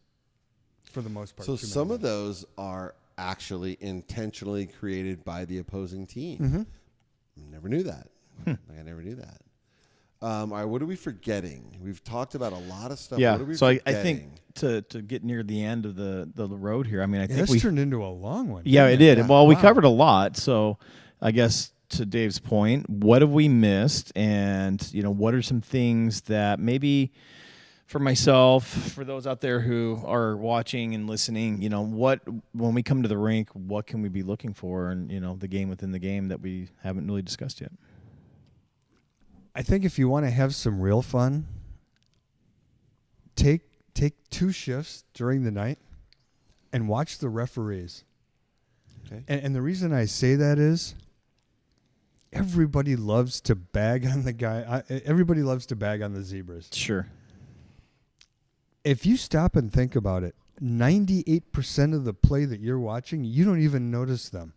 for the most part. So some of those are actually intentionally created by the opposing team. Mm-hmm. Never knew that. I never knew that. All right, what are we forgetting? We've talked about a lot of stuff. Yeah. What are we So I forgetting? think to get near the end of the road here, I mean, I think this we turned into a long one. Yeah, it did. Yeah. Well, we Wow. covered a lot. So I guess to Dave's point, what have we missed? And, what are some things that maybe for myself, for those out there who are watching and listening, when we come to the rink, what can we be looking for? And, the game within the game that we haven't really discussed yet. I think if you want to have some real fun, take 2 shifts during the night and watch the referees. Okay. And the reason I say that is everybody loves to bag on the guy. Everybody loves to bag on the zebras. Sure. If you stop and think about it, 98% of the play that you're watching, you don't even notice them.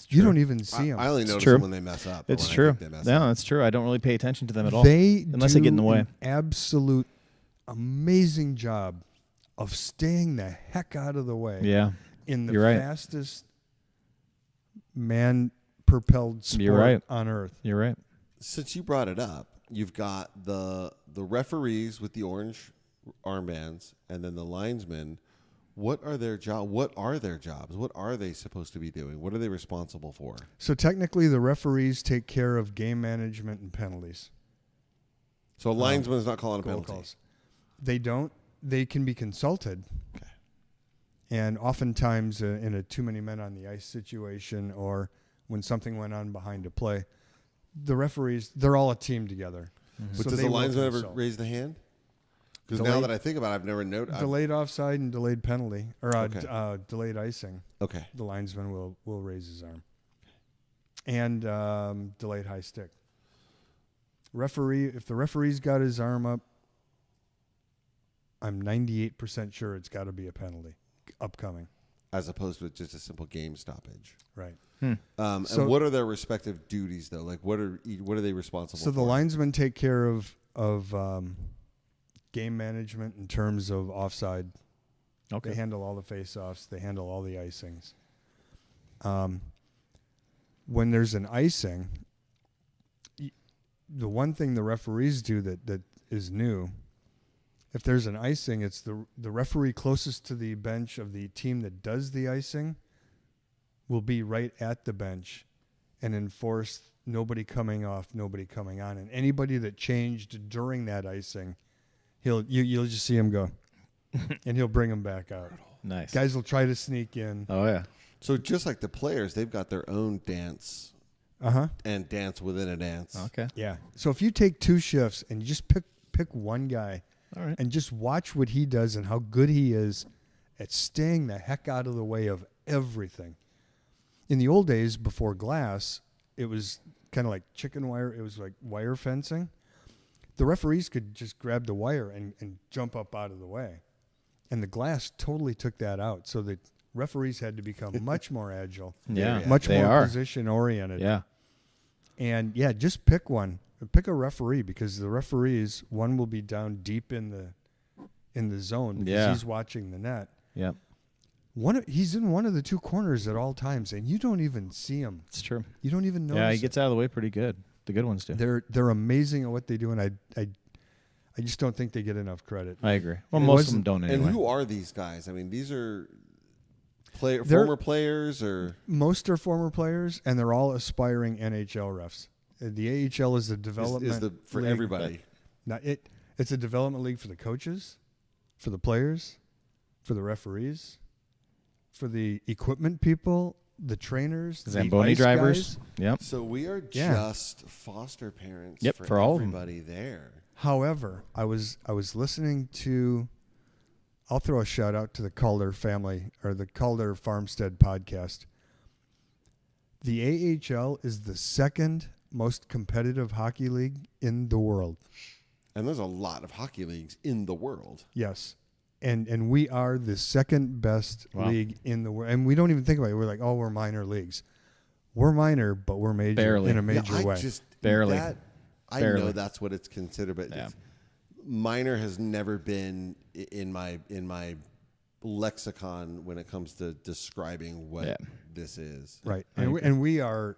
You don't even see them. I only notice true. them when they mess up. or It's when I true. think they mess No, up. that's true. I don't really pay attention to them at all. They unless they get in the way. An absolute amazing job of staying the heck out of the way. Yeah. In the You're right. fastest man-propelled You're sport right. on earth. You're right. Since you brought it up, you've got the referees with the orange armbands, and then the linesmen. What are their jobs? What are they supposed to be doing? What are they responsible for? So technically, the referees take care of game management and penalties. So a linesman is not calling a Goal penalty. calls. They don't. They can be consulted. Okay. And oftentimes, in a too many men on the ice situation, or when something went on behind a play, the referees, they're all a team together. But So does they the will linesman ever consult. raise the hand? Because now Delayed- that I think about it, I've never noticed. Delayed offside and delayed penalty, or Okay. delayed icing. Okay. The linesman will raise his arm. And delayed high stick. If the referee's got his arm up, I'm 98% sure it's got to be a penalty upcoming. As opposed to just a simple game stoppage. Right. And So- what are their respective duties, though? Like, what are they responsible So for? the linesmen take care of game management in terms of offside. Okay. They handle all the face-offs. They handle all the icings. When there's an icing, the one thing the referees do that is new, if there's an icing, it's the referee closest to the bench of the team that does the icing will be right at the bench and enforce nobody coming off, nobody coming on. And anybody that changed during that icing, you'll just see him go. And he'll bring them back out. Nice. Guys will try to sneak in. Oh, yeah. So just like the players, they've got their own dance and dance within a dance. Okay. Yeah. So if you take 2 shifts and you just pick one guy All right. and just watch what he does and how good he is at staying the heck out of the way of everything. In the old days before glass, it was kind of like chicken wire. It was like wire fencing. The referees could just grab the wire and jump up out of the way. And the glass totally took that out. So the referees had to become much more agile. Yeah. Much they more are. position oriented. Yeah. And yeah, just pick one. Pick a referee, because the referees, one will be down deep in the zone because Yeah. he's watching the net. Yep. He's in one of the 2 corners at all times, and you don't even see him. It's true. You don't even notice. Yeah, he it. gets out of the way pretty good. The good ones do. They're amazing at what they do, and I just don't think they get enough credit. I agree. Well, It most of them wasn't- don't anyway. And who are these guys? I mean, these are They're- former players or Most are former players, and they're all aspiring NHL refs. The AHL is the development for league. everybody. It's a development league for the coaches, for the players, for the referees, for the equipment people, the trainers, the Zamboni ice drivers. guys. Yep. So we are Yeah. just foster parents Yep, for all of 'em. everybody there. However, I was listening to. I'll throw a shout out to the Calder family or the Calder Farmstead podcast. The AHL is the second most competitive hockey league in the world. And there's a lot of hockey leagues in the world. Yes. And we are the second best Wow. league in the world. And we don't even think about it. We're like, oh, we're minor leagues. We're minor, but we're major Barely. in a major I way. just Barely. I Barely. know that's what it's considered, but Yeah. minor has never been in my lexicon when it comes to describing what this is. Right. I agree. And we are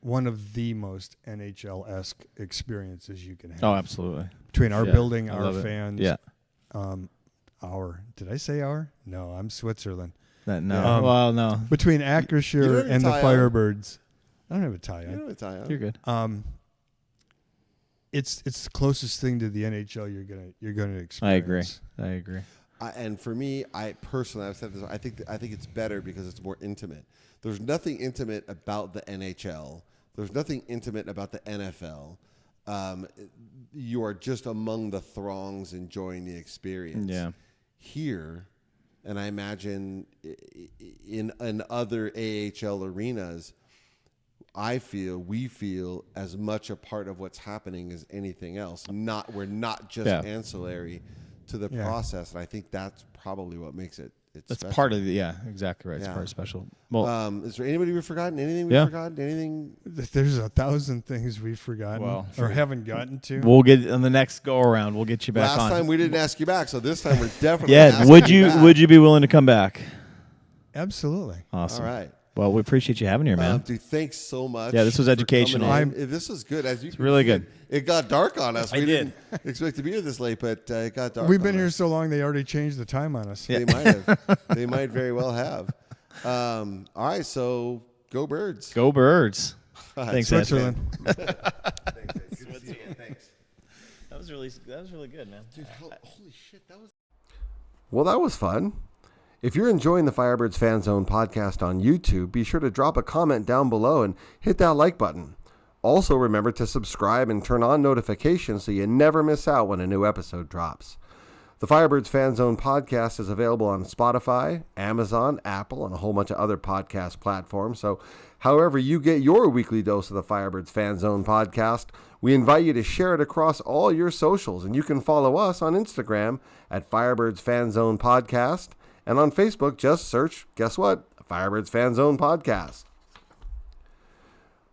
one of the most NHL-esque experiences you can have. Oh, absolutely. Between our Yeah, building, I our love it. fans. Yeah. Did I say our? No, I'm Switzerland. No. Yeah. Well, no. Between You don't Acrisure have a and the tie on. Firebirds. I don't have a tie You on. know what I am. You're good. It's the closest thing to the NHL you're gonna experience. I agree. And for me, I personally, I've said this. I think it's better because it's more intimate. There's nothing intimate about the NHL. There's nothing intimate about the NFL. You are just among the throngs enjoying the experience. Yeah. Here, and I imagine in other AHL arenas, we feel as much a part of what's happening as anything else. We're not just ancillary to the process, and I think that's probably what makes it. That's special. part of the exactly right. It's Yeah. part of special. Well, Is there anybody we've forgotten? Anything we've forgotten? Anything? There's 1,000 things we've forgotten Well, or haven't gotten to. we'll get on the next go around. We'll get you back Last on. time we didn't ask you back, so this time we're definitely. Yeah. asking Would you back. would you be willing to come back? Absolutely. Awesome. All right. Well, we appreciate you having here, man. Dude, thanks so much. Yeah, this was for educational. coming in. This was good. As you can really see, good. It got dark on us. We did. didn't expect to be here this late, but it got dark. We've been on here us. so long they already changed the time on us. They might have. They might very well have. All right, so go Birds. Go Birds. Thanks, Ed. Switzerland. Thanks. That was really good, man. Dude, holy shit, that was. Well, that was fun. If you're enjoying the Firebirds Fan Zone podcast on YouTube, be sure to drop a comment down below and hit that like button. Also, remember to subscribe and turn on notifications so you never miss out when a new episode drops. The Firebirds Fan Zone podcast is available on Spotify, Amazon, Apple, and a whole bunch of other podcast platforms. So however you get your weekly dose of the Firebirds Fan Zone podcast, we invite you to share it across all your socials. And you can follow us on Instagram at Firebirds Fan Zone Podcast. And on Facebook, just search, guess what? Firebirds Fan Zone Podcast.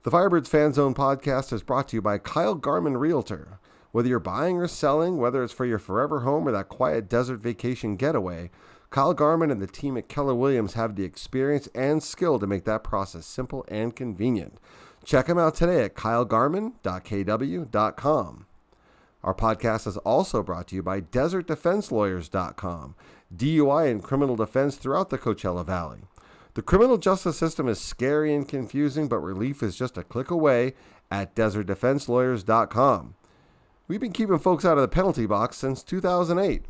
The Firebirds Fan Zone Podcast is brought to you by Kyle Garman Realtor. Whether you're buying or selling, whether it's for your forever home or that quiet desert vacation getaway, Kyle Garman and the team at Keller Williams have the experience and skill to make that process simple and convenient. Check them out today at kylegarman.kw.com. Our podcast is also brought to you by DesertDefenseLawyers.com, DUI and criminal defense throughout the Coachella Valley. The criminal justice system is scary and confusing, but relief is just a click away at DesertDefenseLawyers.com. We've been keeping folks out of the penalty box since 2008.